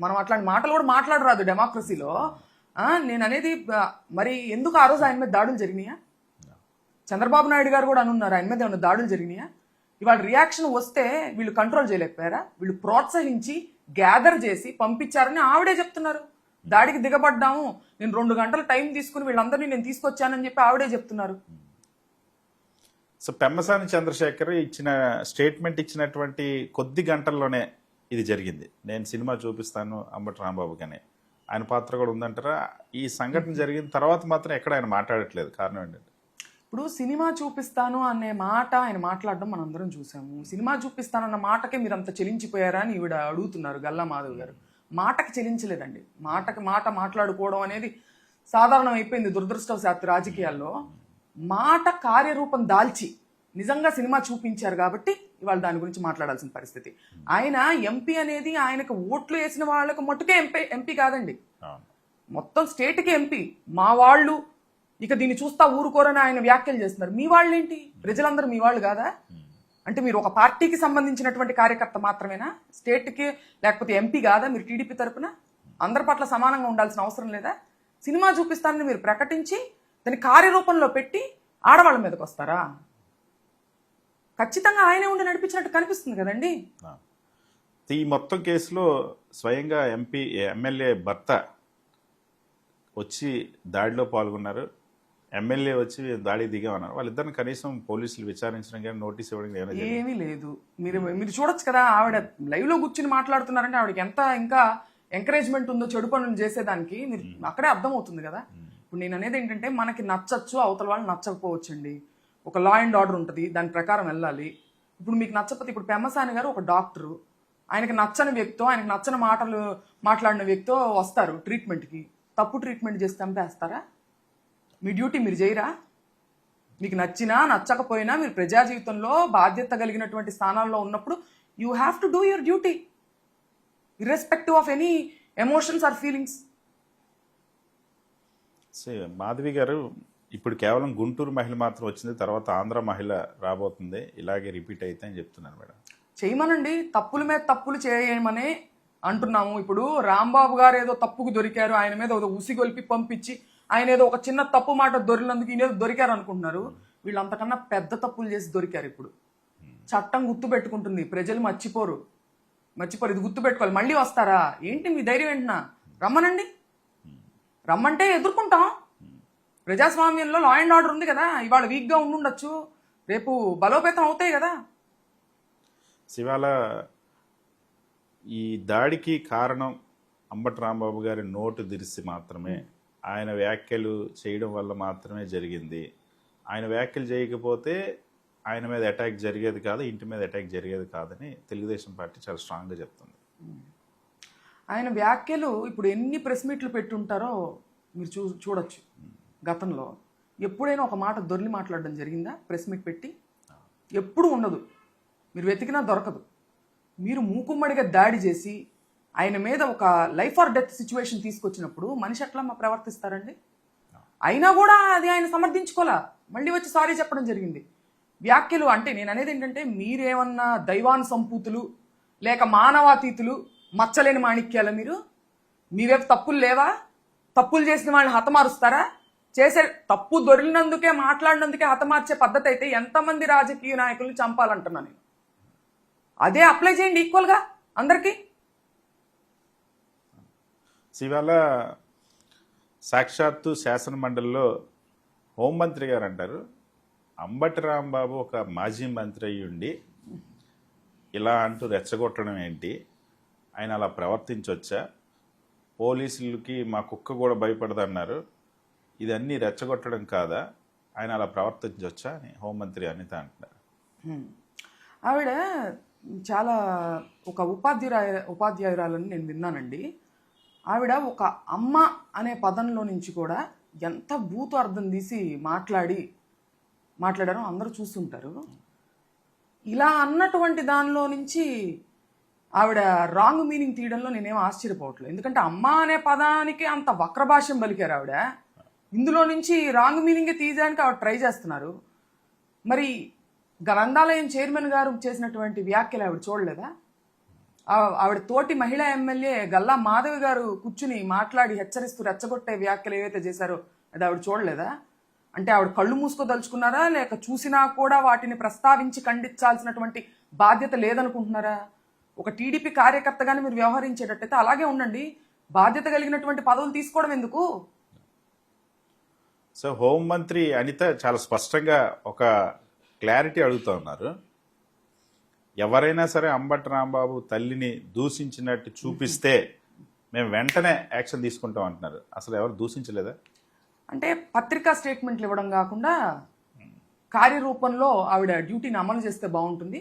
మనం అట్లాంటి మాటలు కూడా మాట్లాడరాదు డెమోక్రసీలో. నేను అనేది మరి ఎందుకు ఆ రోజు ఆయన మీద దాడులు జరిగినాయా? చంద్రబాబు నాయుడు గారు కూడా అనున్నారు ఆయన మీద ఏమైనా దాడులు జరిగినాయా? ఇవాళ రియాక్షన్ వస్తే వీళ్ళు కంట్రోల్ చేయలేకపోయారా? వీళ్ళు ప్రోత్సహించి గ్యాదర్ చేసి పంపించారని ఆవిడే చెప్తున్నారు. దాడికి దిగబడ్డాము, నేను 2 గంటలు టైం తీసుకుని వీళ్ళందరినీ నేను తీసుకొచ్చానని చెప్పి ఆవిడే చెప్తున్నారు. సో పెమ్మసాని చంద్రశేఖర్ స్టేట్మెంట్ ఇచ్చినటువంటి కొద్ది గంటల్లోనే ఇది జరిగింది. నేను సినిమా చూపిస్తాను అంబటి రాంబాబుగానే ఆయన పాత్ర కూడా ఉందంటారా? ఈ సంఘటన జరిగిన తర్వాత మాత్రం ఎక్కడ ఆయన మాట్లాడట్లేదు, కారణం ఏంటంటే ఇప్పుడు సినిమా చూపిస్తాను అనే మాట ఆయన మాట్లాడడం మనందరం చూసాము. సినిమా చూపిస్తానన్న మాటకే మీరు అంత చెలించిపోయారా అని ఈవిడ అడుగుతున్నారు గల్లా మాధవ్ గారు. మాటకి చెలించలేదండి. మాట మాట్లాడుకోవడం అనేది సాధారణం అయిపోయింది దురదృష్టవశాత్తు రాజకీయాల్లో. మాట కార్యరూపం దాల్చి నిజంగా సినిమా చూపించారు కాబట్టి ఇవాళ దాని గురించి మాట్లాడాల్సిన పరిస్థితి. ఆయన ఎంపీ అనేది ఆయనకు ఓట్లు వేసిన వాళ్ళకు మట్టుకే ఎంపీ కాదండి, మొత్తం స్టేట్కి ఎంపీ. మా వాళ్ళు ఇక దీన్ని చూస్తా ఊరుకోరని ఆయన వ్యాఖ్యలు చేస్తున్నారు. మీ వాళ్ళు ఏంటి? ప్రజలందరూ మీ వాళ్ళు కాదా? అంటే మీరు ఒక పార్టీకి సంబంధించినటువంటి కార్యకర్త మాత్రమేనా? స్టేట్కి లేకపోతే ఎంపీ కాదా మీరు? టీడీపీ తరపున అందరి పట్ల సమానంగా ఉండాల్సిన అవసరం లేదా? సినిమా చూపిస్తానని మీరు ప్రకటించి దాన్ని కార్యరూపంలో పెట్టి ఆడవాళ్ళ మీదకి వస్తారా? ఖచ్చితంగా ఆయనే ఉండి నడిపించినట్టు కనిపిస్తుంది కదండి. ఈ మొత్తం కేసులో స్వయంగా ఎమ్మెల్యే భర్త వచ్చి దాడిలో పాల్గొన్నారు, ఎమ్మెల్యే వచ్చి దాడి దిగామన్నారు. వాళ్ళిద్దరిని కనీసం పోలీసులు విచారించడం కానీ నోటీస్ ఇవ్వడం ఏమీ లేదు. మీరు చూడొచ్చు కదా, ఆవిడ లైవ్ లో కూర్చుని మాట్లాడుతున్నారంటే ఆవిడకి ఎంత ఇంకా ఎంకరేజ్మెంట్ ఉందో చెడు పనులు చేసేదానికి మీరు అక్కడే అర్థమవుతుంది కదా. ఇప్పుడు నేను అనేది ఏంటంటే మనకి నచ్చచ్చు, అవతల వాళ్ళు నచ్చకపోవచ్చండి. ఒక లా అండ్ ఆర్డర్ ఉంటుంది, దాని ప్రకారం వెళ్ళాలి. ఇప్పుడు మీకు నచ్చకపోతే, ఇప్పుడు పెమ్మసాని గారు ఒక డాక్టరు, ఆయనకి నచ్చని వ్యక్తో, ఆయనకి నచ్చని మాటలు మాట్లాడిన వ్యక్తో వస్తారు ట్రీట్మెంట్కి. తప్పు ట్రీట్మెంట్ చేసి చంపేస్తారా? మీ డ్యూటీ మీరు చేయరా? మీకు నచ్చినా నచ్చకపోయినా మీరు ప్రజా జీవితంలో బాధ్యత కలిగినటువంటి స్థానాల్లో ఉన్నప్పుడు you have to do your duty irrespective of any emotions or feelings. Madhavi గారు, ఇప్పుడు కేవలం గుంటూరు మహిళ మాత్రం వచ్చింది, తర్వాత ఆంధ్ర మహిళ రాబోతుంది, ఇలాగే రిపీట్ అయితే అని చెప్తున్నారు మేడం. చేయమనండి, తప్పుల మీద తప్పులు చేయమని అంటున్నాము. ఇప్పుడు రాంబాబు గారు ఏదో తప్పుకు దొరికారు, ఆయన మీద ఉసిగొల్పి పంపించి ఆయన ఏదో ఒక చిన్న తప్పు మాట దొరికినందుకు ఈయన ఏదో దొరికారు అనుకుంటున్నారు. వీళ్ళు అంతకన్నా పెద్ద తప్పులు చేసి దొరికారు. ఇప్పుడు చట్టం గుర్తు పెట్టుకుంటుంది, ప్రజలు మర్చిపోరు. ఇది గుర్తు పెట్టుకోవాలి. మళ్ళీ వస్తారా ఏంటి మీ ధైర్యం? ఏంటన్నా రమ్మనండి, రమ్మంటే ఎదుర్కొంటాం. ప్రజాస్వామ్యంలో లా అండ్ ఆర్డర్ ఉంది కదా. ఇవాళ వీక్గా ఉండుండొచ్చు, రేపు బలోపేతం అవుతాయి కదా. శివాల ఈ దాడికి కారణం అంబటి రాంబాబు గారి నోటు దిరిసి మాత్రమే, ఆయన వ్యాఖ్యలు చేయడం వల్ల మాత్రమే జరిగింది. ఆయన వ్యాఖ్యలు చేయకపోతే ఆయన మీద అటాక్ జరిగేది కాదు, ఇంటి మీద అటాక్ జరిగేది కాదని తెలుగుదేశం పార్టీ చాలా స్ట్రాంగ్గా చెప్తుంది. ఆయన వ్యాఖ్యలు ఇప్పుడు ఎన్ని ప్రెస్ మీట్లు పెట్టుంటారో మీరు చూడొచ్చు. గతంలో ఎప్పుడైనా ఒక మాట దొర్లి మాట్లాడడం జరిగిందా ప్రెస్ మీట్ పెట్టి? ఎప్పుడు ఉండదు, మీరు వెతికినా దొరకదు. మీరు మూకుమ్మడిగా దాడి చేసి ఆయన మీద ఒక లైఫ్ ఆర్ డెత్ సిచ్యువేషన్ తీసుకొచ్చినప్పుడు మనిషి ఎట్లా ప్రవర్తిస్తారండి? అయినా కూడా అది ఆయన సమర్థించుకోలే, మళ్ళీ వచ్చి సారీ చెప్పడం జరిగింది. వ్యాఖ్యలు అంటే నేను అనేది ఏంటంటే, మీరేమన్నా దైవాన్ సంపూతులు లేక మానవాతీతులు మచ్చలేని మాణిక్యాల? మీరు మీ వైపు తప్పులు లేవా? తప్పులు చేసిన వాళ్ళని హతమారుస్తారా? చేసే తప్పు దొరికినందుకే మాట్లాడినందుకే హతమార్చే పద్ధతి అయితే ఎంతమంది రాజకీయ నాయకుల్ని చంపాలంటున్నా నేను. అదే అప్లై చేయండి ఈక్వల్గా అందరికీ. ఇవాళ సాక్షాత్తు శాసన మండలిలో హోంమంత్రి గారు అంటారు, అంబటి రాంబాబు ఒక మాజీ మంత్రి అయ్యి ఉండి ఇలా అంటూ రెచ్చగొట్టడం ఏంటి, ఆయన అలా ప్రవర్తించవచ్చా, పోలీసులకి మా కుక్క కూడా భయపడదన్నారు, ఇదన్నీ రెచ్చగొట్టడం కాదా, ఆయన అలా ప్రవర్తించవచ్చా అని హోంమంత్రి అనిత అంటున్నారు. ఆవిడ చాలా ఒక ఉపాధ్యాయురాలని నేను విన్నానండి. ఆవిడ ఒక అమ్మ అనే పదంలో నుంచి కూడా ఎంత బూతు అర్థం తీసి మాట్లాడారో అందరూ చూస్తుంటారు. ఇలా అన్నటువంటి దానిలో నుంచి ఆవిడ రాంగ్ మీనింగ్ తీయడంలో నేనేం ఆశ్చర్యపోవట్లేదు. ఎందుకంటే అమ్మ అనే పదానికి అంత వక్రభాష్యం పలికారు ఆవిడ. ఇందులో నుంచి రాంగ్ మీనింగే తీయడానికి ఆవిడ ట్రై చేస్తున్నారు. మరి గ్రంథాలయం చైర్మన్ గారు చేసినటువంటి వ్యాఖ్యలు ఆవిడ చూడలేదా? ఆవిడ తోటి మహిళా ఎమ్మెల్యే గల్లా మాధవి గారు కూర్చుని మాట్లాడి హెచ్చరిస్తూ రెచ్చగొట్టే వ్యాఖ్యలు ఏవైతే చేశారో అది ఆవిడ చూడలేదా? అంటే ఆవిడ కళ్ళు మూసుకోదలుచుకున్నారా, లేక చూసినా కూడా వాటిని ప్రస్తావించి ఖండించాల్సినటువంటి బాధ్యత లేదనుకుంటున్నారా? ఒక టీడీపీ కార్యకర్తగానే మీరు వ్యవహరించేటట్టయితే అలాగే ఉండండి. బాధ్యత కలిగినటువంటి పదవులు తీసుకోవడం ఎందుకు? సో హోంమంత్రి అనిత చాలా స్పష్టంగా ఒక క్లారిటీ అడుగుతూ ఉన్నారు. ఎవరైనా సరే అంబటి రాంబాబు తల్లిని దూషించినట్టు చూపిస్తే మేము వెంటనే యాక్షన్ తీసుకుంటాం అంటున్నారు. అసలు ఎవరు దూషించలేదా? అంటే పత్రికా స్టేట్మెంట్లు ఇవ్వడం కాకుండా కార్యరూపంలో ఆవిడ డ్యూటీని అమలు చేస్తే బాగుంటుంది.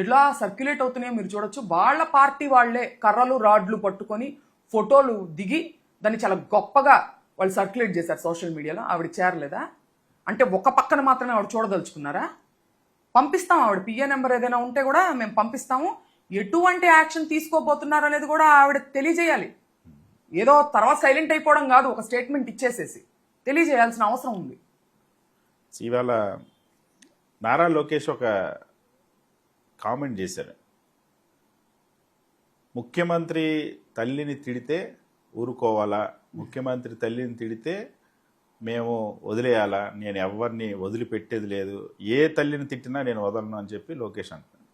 ఎలా సర్క్యులేట్ అవుతున్నాయో మీరు చూడొచ్చు. వాళ్ళ పార్టీ వాళ్లే కర్రలు రాడ్లు పట్టుకొని ఫోటోలు దిగి దాన్ని చాలా గొప్పగా వాళ్ళు సర్క్యులేట్ చేశారు సోషల్ మీడియాలో. ఆవిడ చేరలేదా? అంటే ఒక పక్కన మాత్రమే ఆవిడ చూడదలుచుకున్నారా? పంపిస్తాం, ఆవిడ పిఏ నెంబర్ ఏదైనా ఉంటే కూడా మేము పంపిస్తాము. ఎటువంటి యాక్షన్ తీసుకోబోతున్నారు అనేది కూడా ఆవిడ తెలియజేయాలి. ఏదో తర్వాత సైలెంట్ అయిపోవడం కాదు, ఒక స్టేట్మెంట్ ఇచ్చేసేసి తెలియజేయాల్సిన అవసరం ఉంది. ఇవాళ నారా లోకేష్ ఒక కామెంట్ చేశారు, ముఖ్యమంత్రి తల్లిని తిడితే ఊరుకోవాలా, ముఖ్యమంత్రి తల్లిని తిడితే మేము వదిలేయాలా, నేను ఎవరిని వదిలిపెట్టేది లేదు, ఏ తల్లిని తిట్టినా నేను వదలను అని చెప్పి లోకేష్ అంటారు.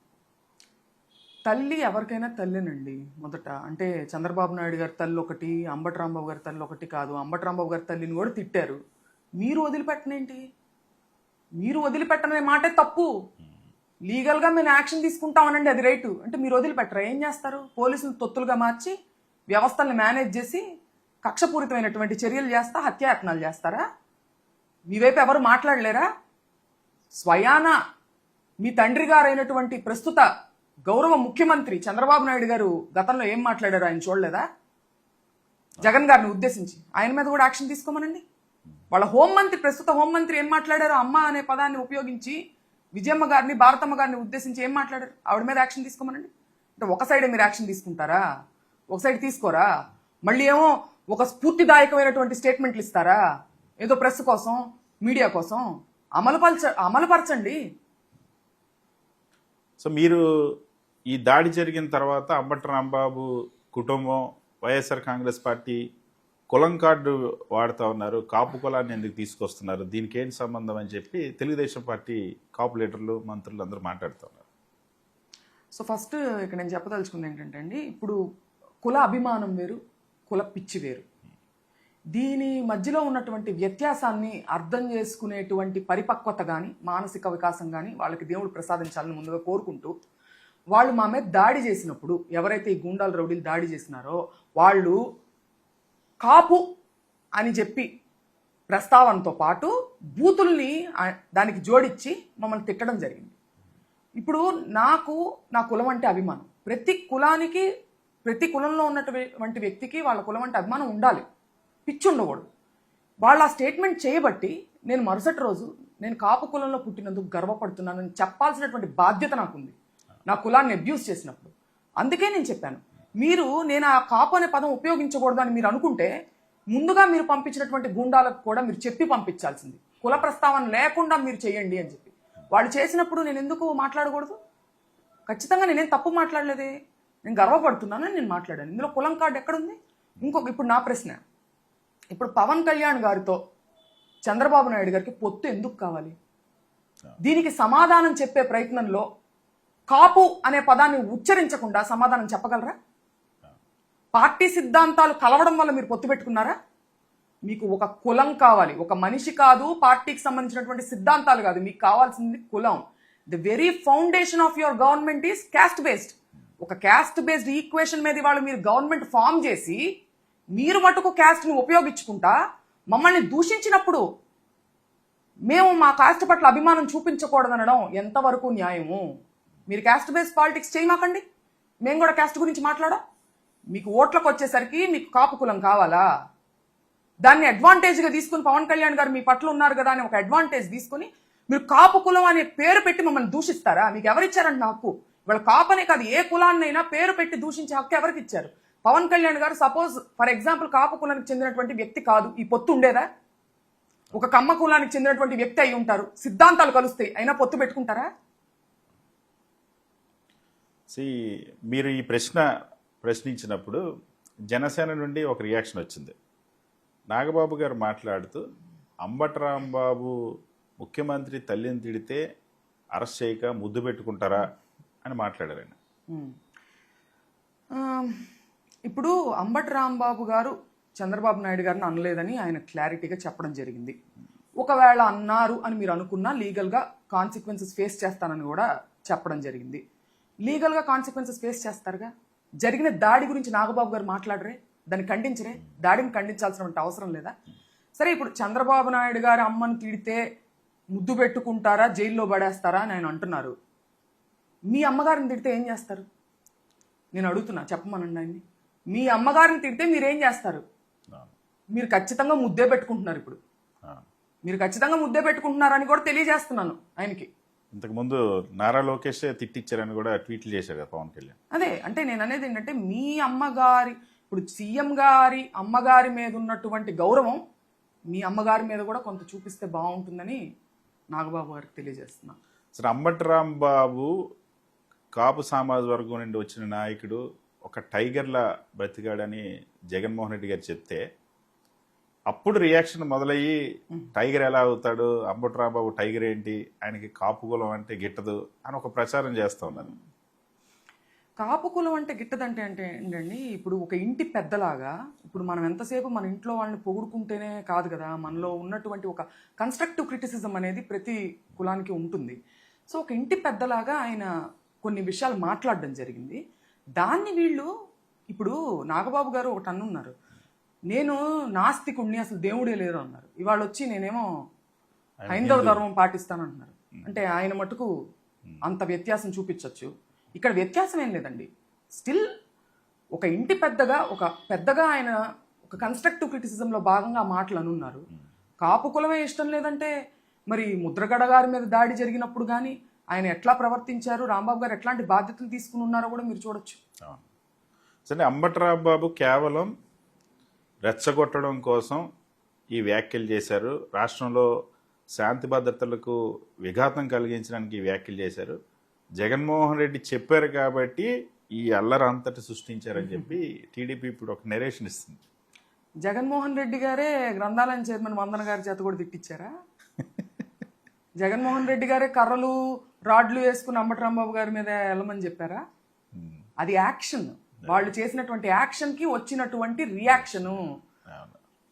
తల్లి ఎవరికైనా తల్లినండి. మొదట అంటే చంద్రబాబు నాయుడు గారి తల్లి ఒకటి, అంబటి రాంబాబు గారి తల్లి ఒకటి కాదు. అంబటి రాంబాబు గారి తల్లిని కూడా తిట్టారు. మీరు వదిలిపెట్టనేంటి? మీరు వదిలిపెట్టనే మాటే తప్పు. లీగల్గా మేము యాక్షన్ తీసుకుంటామనండి, అది రైటు. అంటే మీరు వదిలిపెట్టరా? ఏం చేస్తారు? పోలీసులు తొత్తులుగా మార్చి వ్యవస్థల్ని మేనేజ్ చేసి కక్షపూరితమైనటువంటి చర్యలు చేస్తా హత్యాయత్నాలు చేస్తారా? మీ వైపు ఎవరు మాట్లాడలేరా? స్వయాన మీ తండ్రి గారైనటువంటి ప్రస్తుత గౌరవ ముఖ్యమంత్రి చంద్రబాబు నాయుడు గారు గతంలో ఏం మాట్లాడారు ఆయన చూడలేదా? జగన్ గారిని ఉద్దేశించి ఆయన మీద కూడా యాక్షన్ తీసుకోమనండి. వాళ్ళ హోంమంత్రి, ప్రస్తుత హోంమంత్రి ఏం మాట్లాడారు? అమ్మ అనే పదాన్ని ఉపయోగించి విజయమ్మ గారిని, భారతమ్మ గారిని ఉద్దేశించి ఏం మాట్లాడారు? ఆవిడ మీద యాక్షన్ తీసుకోమనండి. అంటే ఒక సైడే మీరు యాక్షన్ తీసుకుంటారా? ఒక సైడ్ తీసుకోరా? మళ్ళీ ఏమో ఒక స్ఫూర్తిదాయకమైనటువంటి స్టేట్మెంట్లు ఇస్తారా? ఏదో ప్రెస్ కోసం, మీడియా కోసం. అమలుపరచండి. సో మీరు ఈ దాడి జరిగిన తర్వాత అంబటి రాంబాబు కుటుంబం, వైఎస్ఆర్ కాంగ్రెస్ పార్టీ కులం కార్డు వాడుతూ ఉన్నారు, కాపు కులాన్ని ఎందుకు తీసుకొస్తున్నారు, దీనికి ఏంటి సంబంధం అని చెప్పి తెలుగుదేశం పార్టీ కాపు లీడర్లు, మంత్రులు అందరూ మాట్లాడుతున్నారు. సో ఫస్ట్ ఇక్కడ నేను చెప్పదలుచుకుంది ఏంటంటే అండి, ఇప్పుడు కుల అభిమానం వేరు, కుల పిచ్చి వేరు. దీని మధ్యలో ఉన్నటువంటి వ్యత్యాసాన్ని అర్థం చేసుకునేటువంటి పరిపక్వత కానీ, మానసిక వికాసం కానీ వాళ్ళకి దేవుడు ప్రసాదించాలని ముందుగా కోరుకుంటూ, వాళ్ళు మా మీద దాడి చేసినప్పుడు, ఎవరైతే ఈ గూండాల రౌడీలు దాడి చేసినారో వాళ్ళు కాపు అని చెప్పి ప్రస్తావనతో పాటు బూతుల్ని దానికి జోడించి మమ్మల్ని తిట్టడం జరిగింది. ఇప్పుడు నాకు నా కులం అంటే అభిమానం. ప్రతి కులానికి, ప్రతి కులంలో ఉన్నటువంటి వ్యక్తికి వాళ్ళ కులం అంటే అభిమానం ఉండాలి, పిచ్చి ఉండకూడదు. వాళ్ళు ఆ స్టేట్మెంట్ చేయబట్టి నేను మరుసటి రోజు నేను కాపు కులంలో పుట్టినందుకు గర్వపడుతున్నానని చెప్పాల్సినటువంటి బాధ్యత నాకుంది, నా కులాన్ని అబ్యూస్ చేసినప్పుడు. అందుకే నేను చెప్పాను, నేను ఆ కాపు అనే పదం ఉపయోగించకూడదు అని మీరు అనుకుంటే ముందుగా మీరు పంపించినటువంటి గూండాలకు కూడా మీరు చెప్పి పంపించాల్సింది, కుల ప్రస్తావన లేకుండా మీరు చేయండి అని చెప్పి. వాళ్ళు చేసినప్పుడు నేను ఎందుకు మాట్లాడకూడదు? ఖచ్చితంగా నేనేం తప్పు మాట్లాడలేదే, నేను గర్వపడుతున్నానని నేను మాట్లాడాను. ఇందులో కులం కార్డు ఎక్కడుంది? ఇప్పుడు నా ప్రశ్న, ఇప్పుడు పవన్ కళ్యాణ్ గారితో చంద్రబాబు నాయుడు గారికి పొత్తు ఎందుకు కావాలి? దీనికి సమాధానం చెప్పే ప్రయత్నంలో కాపు అనే పదాన్ని ఉచ్చరించకుండా సమాధానం చెప్పగలరా? పార్టీ సిద్ధాంతాలు కలవడం వల్ల మీరు పొత్తు పెట్టుకున్నారా? మీకు ఒక కులం కావాలి, ఒక మనిషి కాదు, పార్టీకి సంబంధించినటువంటి సిద్ధాంతాలు కాదు, మీకు కావాల్సింది కులం. The very foundation of your government is caste based. ఒక క్యాస్ట్ బేస్డ్ ఈక్వేషన్ మీద వాళ్ళు మీరు గవర్నమెంట్ ఫామ్ చేసి మీరు మటుకు క్యాస్ట్ని ఉపయోగించుకుంటా మమ్మల్ని దూషించినప్పుడు మేము మా కాస్ట్ పట్ల అభిమానం చూపించకూడదనడం ఎంతవరకు న్యాయము? మీరు క్యాస్ట్ బేస్డ్ పాలిటిక్స్ చేయమాకండి, మేము కూడా క్యాస్ట్ గురించి మాట్లాడాం. మీకు ఓట్లకు వచ్చేసరికి మీకు కాపు కులం కావాలా? దాన్ని అడ్వాంటేజ్గా తీసుకుని పవన్ కళ్యాణ్ గారు మీ పట్ల ఉన్నారు కదా అని ఒక అడ్వాంటేజ్ తీసుకుని మీరు కాపు కులం అనే పేరు పెట్టి మమ్మల్ని దూషిస్తారా? మీకు ఎవరిచ్చారంట హక్కు? ఇవాళ కాపు అనే కాదు, ఏ కులాన్నైనా పేరు పెట్టి దూషించే హక్కు ఎవరికి ఇచ్చారు? పవన్ కళ్యాణ్ గారు సపోజ్ ఫర్ ఎగ్జాంపుల్ కాపు కులానికి చెందినటువంటి వ్యక్తి కాదు, ఈ పొత్తు ఉండేదా? ఒక కమ్మ కులానికి చెందినటువంటి వ్యక్తి అయి ఉంటారు, సిద్ధాంతాలు కలుస్తాయి, అయినా పొత్తు పెట్టుకుంటారా? మీరు ఈ ప్రశ్నించినప్పుడు జనసేన నుండి ఒక రియాక్షన్ వచ్చింది. నాగబాబు గారు మాట్లాడుతూ అంబటి రాంబాబు ముఖ్యమంత్రి తల్లిని తిడితే అరెస్ట్ చేయక ముద్దు పెట్టుకుంటారా అని మాట్లాడారండి. ఇప్పుడు అంబటి రాంబాబు గారు చంద్రబాబు నాయుడు గారిని అనలేదని ఆయన క్లారిటీగా చెప్పడం జరిగింది. ఒకవేళ అన్నారు అని మీరు అనుకున్నా లీగల్గా కాన్సిక్వెన్సెస్ ఫేస్ చేస్తానని కూడా చెప్పడం జరిగింది. లీగల్గా కాన్సిక్వెన్సెస్ ఫేస్ చేస్తారుగా. జరిగిన దాడి గురించి నాగబాబు గారు మాట్లాడరే, దాన్ని ఖండించరే, దాడిని ఖండించాల్సినటువంటి అవసరం లేదా? సరే, ఇప్పుడు చంద్రబాబు నాయుడు గారు అమ్మని తిడితే ముద్దు పెట్టుకుంటారా, జైల్లో పడేస్తారా అని ఆయన అంటున్నారు. మీ అమ్మగారిని తిడితే ఏం చేస్తారు? నేను అడుగుతున్నా, చెప్పమనండి ఆయన్ని. మీ అమ్మగారిని తిడితే మీరేం చేస్తారు? మీరు ఖచ్చితంగా ముద్దే పెట్టుకుంటున్నారు. ఇప్పుడు మీరు ఖచ్చితంగా ముద్దే పెట్టుకుంటున్నారని కూడా తెలియజేస్తున్నాను ఆయనకి. ఇంతకుముందు నారా లోకేష్ తిట్టిచ్చారని కూడా ట్వీట్లు చేశారు కదా పవన్ కళ్యాణ్. అదే అంటే నేను అనేది ఏంటంటే, మీ అమ్మగారి, ఇప్పుడు సీఎం గారి అమ్మగారి మీద ఉన్నటువంటి గౌరవం మీ అమ్మగారి మీద కూడా కొంత చూపిస్తే బాగుంటుందని నాగబాబు గారికి తెలియజేస్తున్నా. సరే, అంబటి రాంబాబు కాపు సమాజ వర్గం నుండి వచ్చిన నాయకుడు, ఒక టైగర్లా బ్రతికాడని జగన్మోహన్ రెడ్డి గారు చెప్తే అప్పుడు రియాక్షన్ మొదలయ్యి టైగర్ ఎలా అవుతాడు, అంబటి రాంబాబు టైగర్ ఏంటి, ఆయనకి కాపు కులం అంటే గిట్టదు అని ఒక ప్రచారం చేస్తూ ఉన్నారు. కాపు కులం అంటే గిట్టదంటే అంటే ఏంటండి, ఇప్పుడు ఒక ఇంటి పెద్దలాగా ఇప్పుడు మనం ఎంతసేపు మన ఇంట్లో వాళ్ళని పొగుడుకుంటేనే కాదు కదా, మనలో ఉన్నటువంటి ఒక కన్స్ట్రక్టివ్ క్రిటిసిజం అనేది ప్రతి కులానికి ఉంటుంది. సో ఒక ఇంటి పెద్దలాగా ఆయన కొన్ని విషయాలు మాట్లాడడం జరిగింది. దాన్ని వీళ్ళు ఇప్పుడు నాగబాబు గారు ఒకటి అన్నున్నారు, నేను నాస్తికుణ్ణి, అసలు దేవుడే లేరు అన్నారు. ఇవాళ వచ్చి నేనేమో హైందవ ధర్మం పాటిస్తానంటున్నారు. అంటే ఆయన మటుకు అంత వ్యత్యాసం చూపించవచ్చు. ఇక్కడ వ్యత్యాసం ఏం లేదండి. స్టిల్ ఒక ఇంటి పెద్దగా ఆయన ఒక కన్స్ట్రక్టివ్ క్రిటిసిజంలో భాగంగా మాటలు అనున్నారు. కాపు కులమే ఇష్టం లేదంటే మరి ముద్రగడ గారి మీద దాడి జరిగినప్పుడు కానీ ఆయన ఎట్లా ప్రవర్తించారు, రాంబాబు గారు ఎట్లాంటి బాధ్యతలు తీసుకుని ఉన్నారో కూడా మీరు చూడొచ్చు. సరే, అంబటి రాంబాబు కేవలం రెచ్చగొట్టడం కోసం ఈ వ్యాఖ్యలు చేశారు. రాష్ట్రంలో శాంతి భద్రతలకు విఘాతం కలిగించడానికి ఈ వ్యాఖ్యలు చేశారు. జగన్మోహన్ రెడ్డి చెప్పారు కాబట్టి ఈ అల్లరి అంతటి సృష్టించారని చెప్పి టీడీపీ ఇప్పుడు ఒక నెరేషన్ ఇస్తుంది. జగన్మోహన్ రెడ్డి గారే గ్రంథాలయం చైర్మన్ వందన గారి చేత కూడా తిట్టించారా? జగన్మోహన్ రెడ్డి గారే కర్రలు రాడ్లు వేసుకుని అంబటి రాంబాబు గారి మీద వెళ్ళమని చెప్పారా? అది యాక్షన్. వాళ్ళు చేసినటువంటి యాక్షన్ కి వచ్చినటువంటి రియాక్షను.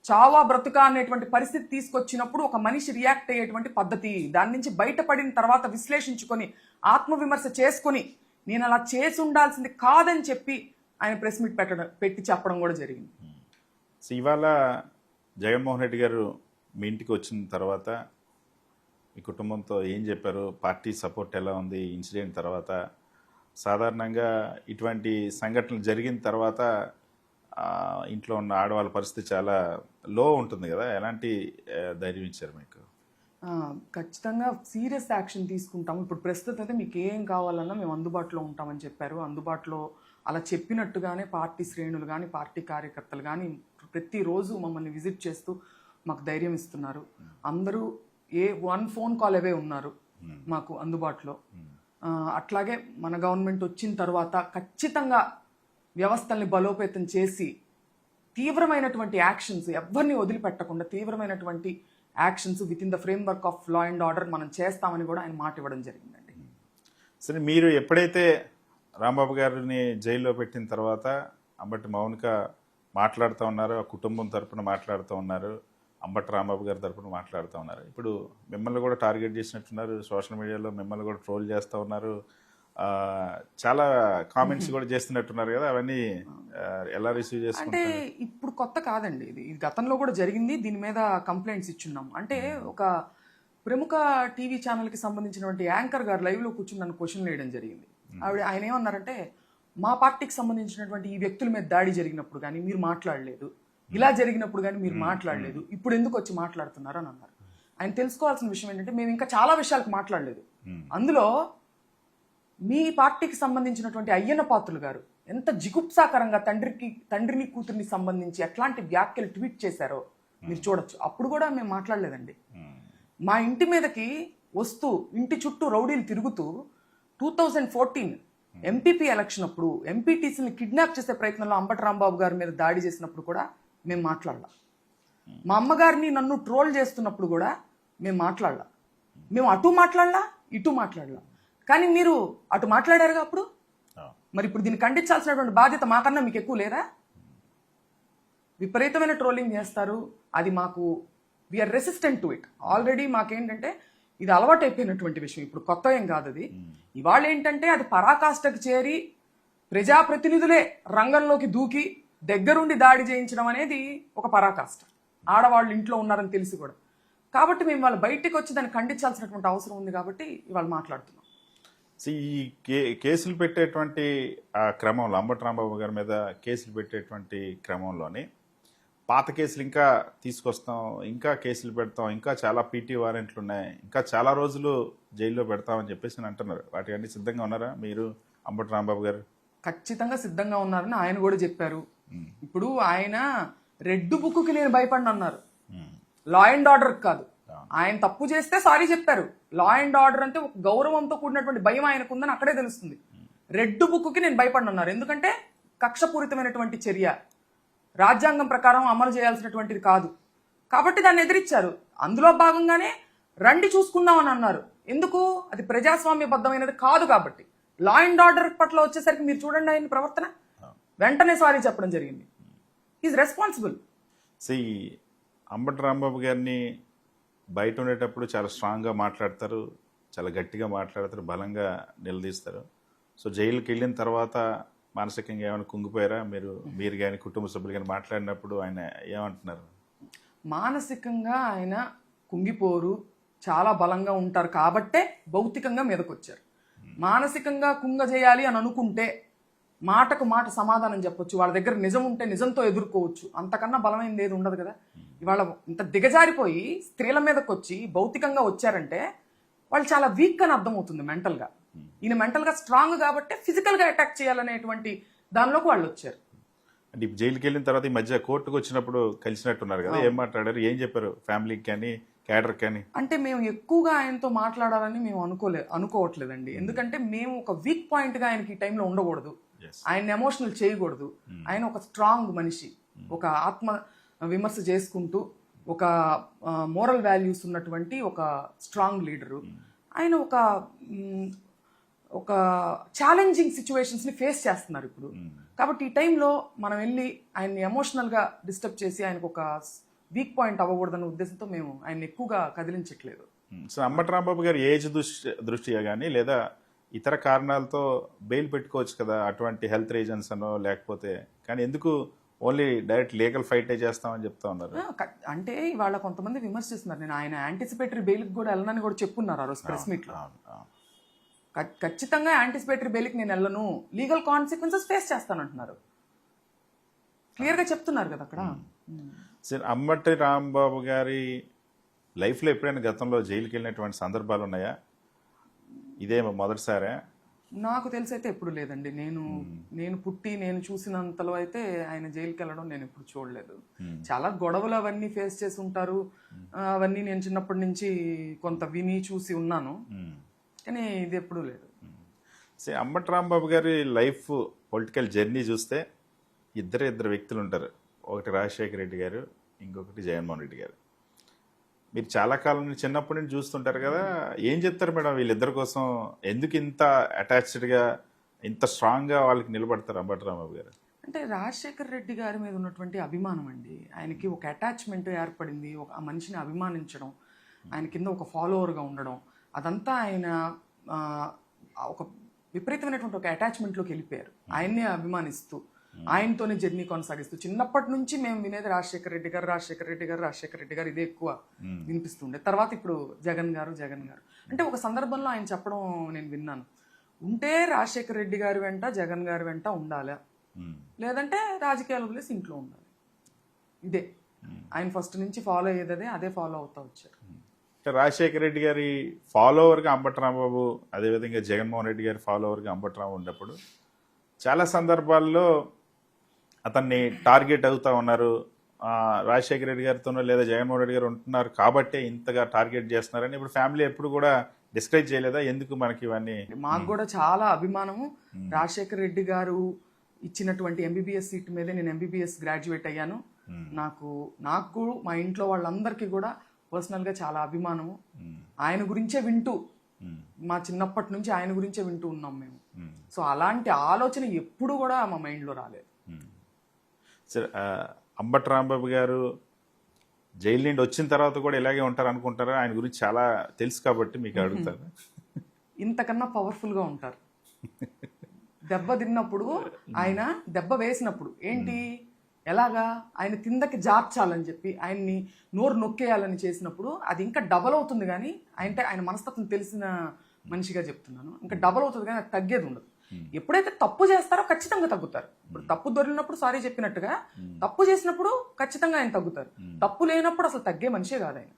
చావా బ్రతుక అనేటువంటి పరిస్థితి తీసుకొచ్చినప్పుడు ఒక మనిషి రియాక్ట్ అయ్యేటువంటి పద్ధతి. దాని నుంచి బయటపడిన తర్వాత విశ్లేషించుకొని ఆత్మవిమర్శ చేసుకొని నేను అలా చేసి ఉండాల్సింది కాదని చెప్పి ఆయన ప్రెస్ మీట్ పెట్టి చెప్పడం కూడా జరిగింది. ఇవాళ జగన్మోహన్ రెడ్డి గారు మీ ఇంటికి వచ్చిన తర్వాత మీ కుటుంబంతో ఏం చెప్పారు? పార్టీ సపోర్ట్ ఎలా ఉంది ఇన్సిడెంట్ తర్వాత? సాధారణంగా ఇటువంటి సంఘటనలు జరిగిన తర్వాత ఇంట్లో ఉన్న ఆడవాళ్ళ పరిస్థితి చాలా లో ఉంటుంది కదా, ఎలాంటి ధైర్యం ఇచ్చారు మీకు? ఖచ్చితంగా సీరియస్ యాక్షన్ తీసుకుంటాం. ఇప్పుడు ప్రస్తుతం అయితే మీకు ఏం కావాలన్నా మేము అందుబాటులో ఉంటామని చెప్పారు. అందుబాటులో అలా చెప్పినట్టుగానే పార్టీ శ్రేణులు కానీ పార్టీ కార్యకర్తలు కానీ ప్రతిరోజు మమ్మల్ని విజిట్ చేస్తూ మాకు ధైర్యం ఇస్తున్నారు. అందరూ వన్ ఫోన్ కాల్ అవే ఉన్నారు మాకు అందుబాటులో. అట్లాగే మన గవర్నమెంట్ వచ్చిన తర్వాత ఖచ్చితంగా వ్యవస్థల్ని బలోపేతం చేసి తీవ్రమైనటువంటి యాక్షన్స్ ఎవరిని వదిలిపెట్టకుండా తీవ్రమైనటువంటి actions with in the frame work of law and order మనం చేస్తామని కూడా ఆయన మాట ఇవ్వడం జరిగిందండి. సరే, మీరు ఎప్పుడైతే రాంబాబు గారిని జైల్లో పెట్టిన తర్వాత అంబటి మౌనిక మాట్లాడుతూ ఉన్నారు, ఆ కుటుంబం తరపున మాట్లాడుతూ ఉన్నారు, అంబటి రాంబాబు గారి తరపున మాట్లాడుతూ ఉన్నారు. ఇప్పుడు మిమ్మల్ని కూడా టార్గెట్ చేసినట్టున్నారు, సోషల్ మీడియాలో మిమ్మల్ని కూడా ట్రోల్ చేస్తూ ఉన్నారు, చాలా కామెంట్స్ కూడా చేస్తున్నట్టున్నారు కదా, అవన్నీ ఎలా రిసీవ్ చేసుకుంటారు? అంటే ఇప్పుడు కొత్త కాదండి, ఇది గతంలో కూడా జరిగింది. దీని మీద కంప్లైంట్స్ ఇచ్చున్నాం. అంటే ఒక ప్రముఖ టీవీ ఛానల్కి సంబంధించినటువంటి యాంకర్ గారు లైవ్లో కూర్చుని నన్ను క్వశ్చన్ వేయడం జరిగింది. ఆయన ఏమన్నారంటే, మా పార్టీకి సంబంధించినటువంటి ఈ వ్యక్తుల మీద దాడి జరిగినప్పుడు కానీ మీరు మాట్లాడలేదు, ఇలా జరిగినప్పుడు కానీ మీరు మాట్లాడలేదు, ఇప్పుడు ఎందుకు వచ్చి మాట్లాడుతున్నారు అని అన్నారు. ఆయన తెలుసుకోవాల్సిన విషయం ఏంటంటే, మేము ఇంకా చాలా విషయాలకు మాట్లాడలేదు. అందులో మీ పార్టీకి సంబంధించినటువంటి అయ్యన్న పాత్రులు గారు ఎంత జిగుప్సాకరంగా తండ్రిని కూతురిని సంబంధించి ఎట్లాంటి వ్యాఖ్యలు ట్వీట్ చేశారో మీరు చూడొచ్చు. అప్పుడు కూడా మేము మాట్లాడలేదండి. మా ఇంటి మీదకి వస్తూ ఇంటి చుట్టూ రౌడీలు తిరుగుతూ 2014 ఎంపీపీ ఎలక్షన్ అప్పుడు ఎంపీటీసీని కిడ్నాప్ చేసే ప్రయత్నంలో అంబటి రాంబాబు గారి మీద దాడి చేసినప్పుడు కూడా మేము మాట్లాడలా. మా అమ్మగారిని నన్ను ట్రోల్ చేస్తున్నప్పుడు కూడా మేము మాట్లాడలా. మేము అటు మాట్లాడలా ఇటు మాట్లాడలా. కానీ మీరు అటు మాట్లాడారుగా అప్పుడు. మరి ఇప్పుడు దీన్ని ఖండించాల్సినటువంటి బాధ్యత మాకన్నా మీకు ఎక్కువ లేదా? విపరీతమైన ట్రోలింగ్ చేస్తారు. అది మాకు we are resistant to it. Already మాకేంటంటే ఇది అలవాటు అయిపోయినటువంటి విషయం, ఇప్పుడు కొత్త ఏం కాదు అది. ఇవాళ ఏంటంటే అది పరాకాష్ఠకు చేరి ప్రజాప్రతినిధులే రంగంలోకి దూకి దగ్గరుండి దాడి చేయించడం అనేది ఒక పరాకాష్ఠ. ఆడవాళ్ళు ఇంట్లో ఉన్నారని తెలిసి కూడా. కాబట్టి మేము వాళ్ళు బయటికి వచ్చి దాన్ని ఖండించాల్సినటువంటి అవసరం ఉంది కాబట్టి ఇవాళ మాట్లాడుతున్నాం. ఈ కేసులు పెట్టేటువంటి ఆ క్రమంలో అంబటి రాంబాబు గారి మీద కేసులు పెట్టేటువంటి క్రమంలోని పాత కేసులు ఇంకా తీసుకొస్తాం, ఇంకా కేసులు పెడతాం, ఇంకా చాలా పీటీ వారెంట్లు ఉన్నాయి, ఇంకా చాలా రోజులు జైల్లో పెడతామని చెప్పేసి అంటున్నారు. వాటి అన్ని సిద్ధంగా ఉన్నారా మీరు, అంబటి రాంబాబు గారు? ఖచ్చితంగా సిద్ధంగా ఉన్నారని ఆయన కూడా చెప్పారు. ఇప్పుడు ఆయన రెడ్ బుక్కి నేను భయపడిన అన్నారు, లా అండ్ ఆర్డర్ కాదు. ఆయన తప్పు చేస్తే సారీ చెప్పారు. లా అండ్ ఆర్డర్ అంటే ఒక గౌరవంతో కూడినటువంటి భయం ఆయనకు ఉందని అక్కడే తెలుస్తుంది. రెడ్ బుక్కి నేను భయపడినన్నారు. ఎందుకంటే కక్షపూరితమైనటువంటి చర్య, రాజ్యాంగం ప్రకారం అమలు చేయాల్సినటువంటిది కాదు కాబట్టి దాన్ని ఎదిరించారు. అందులో భాగంగానే రండి చూసుకుందామని అన్నారు. ఎందుకు? అది ప్రజాస్వామ్యబద్ధమైనది కాదు కాబట్టి. లా అండ్ ఆర్డర్ పట్ల వచ్చేసరికి మీరు చూడండి ఆయన ప్రవర్తన, వెంటనే సారీ చెప్పడం జరిగింది. Is responsible. అంబటి రాంబాబు గారిని బయట ఉండేటప్పుడు చాలా స్ట్రాంగ్గా మాట్లాడతారు, చాలా గట్టిగా మాట్లాడతారు, బలంగా నిలదీస్తారు. సో జైలుకి వెళ్ళిన తర్వాత మానసికంగా ఏమైనా కుంగిపోయారా మీరు కానీ కుటుంబ సభ్యులు కానీ మాట్లాడినప్పుడు ఆయన ఏమంటున్నారు? మానసికంగా ఆయన కుంగిపోరు, చాలా బలంగా ఉంటారు కాబట్టే భౌతికంగా మీదకొచ్చారు. మానసికంగా కుంగజేయాలి అని అనుకుంటే మాటకు మాట సమాధానం చెప్పొచ్చు, వాళ్ళ దగ్గర నిజం ఉంటే నిజంతో ఎదుర్కోవచ్చు, అంతకన్నా బలమైనది ఏది ఉండదు కదా. ఇవాళ ఇంత దిగజారిపోయి స్త్రీల మీదకి వచ్చి భౌతికంగా వచ్చారంటే వాళ్ళు చాలా వీక్ అని అర్థమవుతుంది మెంటల్గా. ఈయన మెంటల్గా స్ట్రాంగ్ కాబట్టి ఫిజికల్గా అటాక్ చేయాలనేటువంటి దానిలోకి వాళ్ళు వచ్చారు. అంటే జైలుకి వెళ్ళిన తర్వాత ఈ మధ్య కోర్టుకు వచ్చినప్పుడు కలిసినట్టున్నారు కదా, ఏం మాట్లాడారు, ఏం చెప్పారు ఫ్యామిలీకి కానీ క్యాడర్ కానీ? అంటే మేము ఎక్కువగా ఆయనతో మాట్లాడాలని మేము అనుకోవట్లేదండి. ఎందుకంటే మేము ఒక వీక్ పాయింట్గా ఆయనకి ఈ టైంలో ఉండకూడదు, ఆయన ఎమోషనల్ చేయకూడదు. ఆయన ఒక స్ట్రాంగ్ మనిషి, ఒక ఆత్మ విమర్శ చేసుకుంటూ ఒక మోరల్ వాల్యూస్ ఉన్నటువంటి ఒక స్ట్రాంగ్ లీడరు. ఆయన ఒక ఛాలెంజింగ్ సిచ్యువేషన్స్ని ఫేస్ చేస్తున్నారు ఇప్పుడు. కాబట్టి ఈ టైంలో మనం వెళ్ళి ఆయన్ని ఎమోషనల్గా డిస్టర్బ్ చేసి ఆయనకు ఒక వీక్ పాయింట్ అవ్వకూడదన్న ఉద్దేశంతో మేము ఆయన ఎక్కువగా కదిలించట్లేదు. సో అంబటి రాంబాబు గారు ఏజ్ దృష్ట్యా కానీ లేదా ఇతర కారణాలతో బెయిల్ పెట్టుకోవచ్చు కదా, అటువంటి హెల్త్ రీజన్స్ అనో లేకపోతే, కానీ ఎందుకు ఓన్లీ డైరెక్ట్ లీగల్ ఫైటే చేస్తామని చెప్తా ఉన్నారు? అంటే ఇవాళ కొంతమంది విమర్శిస్తున్నారు. నేను ఆయన యాంటిసిపేటరీ బెయిల్కి కూడా వెళ్ళనని కూడా చెప్పున్నారు ఆ రోజు ప్రెస్ మీట్లో. ఖచ్చితంగా యాంటిసిపేటరీ బెయిల్కి నేను వెళ్ళను, లీగల్ కాన్సిక్వెన్సెస్ ఫేస్ చేస్తానంటున్నారు, క్లియర్గా చెప్తున్నారు కదా అక్కడ. సార్, అంబటి రాంబాబు గారి లైఫ్లో ఎప్పుడైనా గతంలో జైలుకి వెళ్ళినటువంటి సందర్భాలు ఉన్నాయా? ఇదే మొదటిసారా? నాకు తెలిసి అయితే ఎప్పుడు లేదండి. నేను పుట్టి నేను చూసినంతలో అయితే ఆయన జైలుకి వెళ్ళడం నేను ఎప్పుడు చూడలేదు. చాలా గొడవలు అవన్నీ ఫేస్ చేసి ఉంటారు, అవన్నీ నేను చిన్నప్పటి నుంచి కొంత విని చూసి ఉన్నాను, కానీ ఇది ఎప్పుడూ లేదు. అంబటి రాంబాబు గారి లైఫ్ పొలిటికల్ జర్నీ చూస్తే ఇద్దరు వ్యక్తులు ఉంటారు. ఒకటి రాజశేఖర రెడ్డి గారు, ఇంకొకటి జగన్మోహన్ రెడ్డి గారు. మీరు చాలా కాలం నుంచి చిన్నప్పటి నుంచి చూస్తుంటారు కదా, ఏం చెప్తారు మేడం వీళ్ళిద్దరి కోసం? ఎందుకు ఇంత అటాచ్డ్గా ఇంత స్ట్రాంగ్గా వాళ్ళకి నిలబడతారు అంబటి రాంబాబు గారు? అంటే రాజశేఖర రెడ్డి గారి మీద ఉన్నటువంటి అభిమానం అండి. ఆయనకి ఒక అటాచ్మెంట్ ఏర్పడింది, ఒక ఆ మనిషిని అభిమానించడం, ఆయన కింద ఒక ఫాలోవర్గా ఉండడం, అదంతా ఆయన ఒక విపరీతమైనటువంటి ఒక అటాచ్మెంట్లోకి వెళ్ళిపోయారు. ఆయన్నే అభిమానిస్తూ ఆయనతోనే జర్నీ కొనసాగిస్తూ. చిన్నప్పటి నుంచి మేము వినేది రాజశేఖర రెడ్డి గారు, రాజశేఖర రెడ్డి గారు, రాజశేఖర రెడ్డి గారు, ఇదే ఎక్కువ వినిపిస్తుండే. తర్వాత ఇప్పుడు జగన్ గారు. అంటే ఒక సందర్భంలో ఆయన చెప్పడం నేను విన్నాను, ఉంటే రాజశేఖర రెడ్డి గారి వెంట జగన్ గారి వెంట ఉండాలి, లేదంటే రాజకీయాలు వదిలేసి ఇంట్లో ఉండాలి. ఇదే ఆయన ఫస్ట్ నుంచి ఫాలో అయ్యేదే, అదే ఫాలో అవుతా వచ్చారు. రాజశేఖర రెడ్డి గారి ఫాలోవర్గా అంబటి రాంబాబు, అదేవిధంగా జగన్మోహన్ రెడ్డి గారి ఫాలోవర్గా అంబటి రాంబాబు ఉన్నప్పుడు చాలా సందర్భాల్లో అతన్ని టార్గెట్ అవుతా ఉన్నారు. రాజశేఖర రెడ్డి గారితోనో లేదా జగన్మోహన్ రెడ్డి గారు ఉంటున్నారు కాబట్టే ఇంతగా టార్గెట్ చేస్తున్నారని ఇప్పుడు ఫ్యామిలీ ఎప్పుడు కూడా డిస్కరేజ్ చేయలేదా? ఎందుకు మనకి ఇవన్నీ? మాకు కూడా చాలా అభిమానము. రాజశేఖర రెడ్డి గారు ఇచ్చినటువంటి ఎంబీబీఎస్ సీట్ మీదే నేను ఎంబీబీఎస్ గ్రాడ్యుయేట్ అయ్యాను. నాకు మా ఇంట్లో వాళ్ళందరికీ కూడా పర్సనల్గా చాలా అభిమానము. ఆయన గురించే వింటూ, మా చిన్నప్పటి నుంచి ఆయన గురించే వింటూ ఉన్నాం మేము. సో అలాంటి ఆలోచన ఎప్పుడు కూడా మా మైండ్లో రాలేదు. సరే, అంబటి రాంబాబు గారు జైలు నుండి వచ్చిన తర్వాత కూడా ఇలాగే ఉంటారు అనుకుంటారా? ఆయన గురించి చాలా తెలుసు కాబట్టి మీకు అడుగుతారు. ఇంతకన్నా పవర్ఫుల్గా ఉంటారు. దెబ్బ తిన్నప్పుడు, ఆయన దెబ్బ వేసినప్పుడు ఏంటి, ఎలాగా ఆయన కిందకి జార్చాలని చెప్పి ఆయన్ని నోరు నొక్కేయాలని చేసినప్పుడు అది ఇంకా డబల్ అవుతుంది. కానీ ఆయన మనస్తత్వం తెలిసిన మనిషిగా చెప్తున్నాను, ఇంకా డబల్ అవుతుంది కానీ అది తగ్గేది ఉండదు. ఎప్పుడైతే తప్పు చేస్తారో ఖచ్చితంగా తగ్గుతారు. ఇప్పుడు తప్పు దొరికినప్పుడు సారీ చెప్పినట్టుగా తప్పు చేసినప్పుడు ఖచ్చితంగా ఆయన తగ్గుతారు. తప్పు లేనప్పుడు అసలు తగ్గే మనిషే కాదు ఆయన.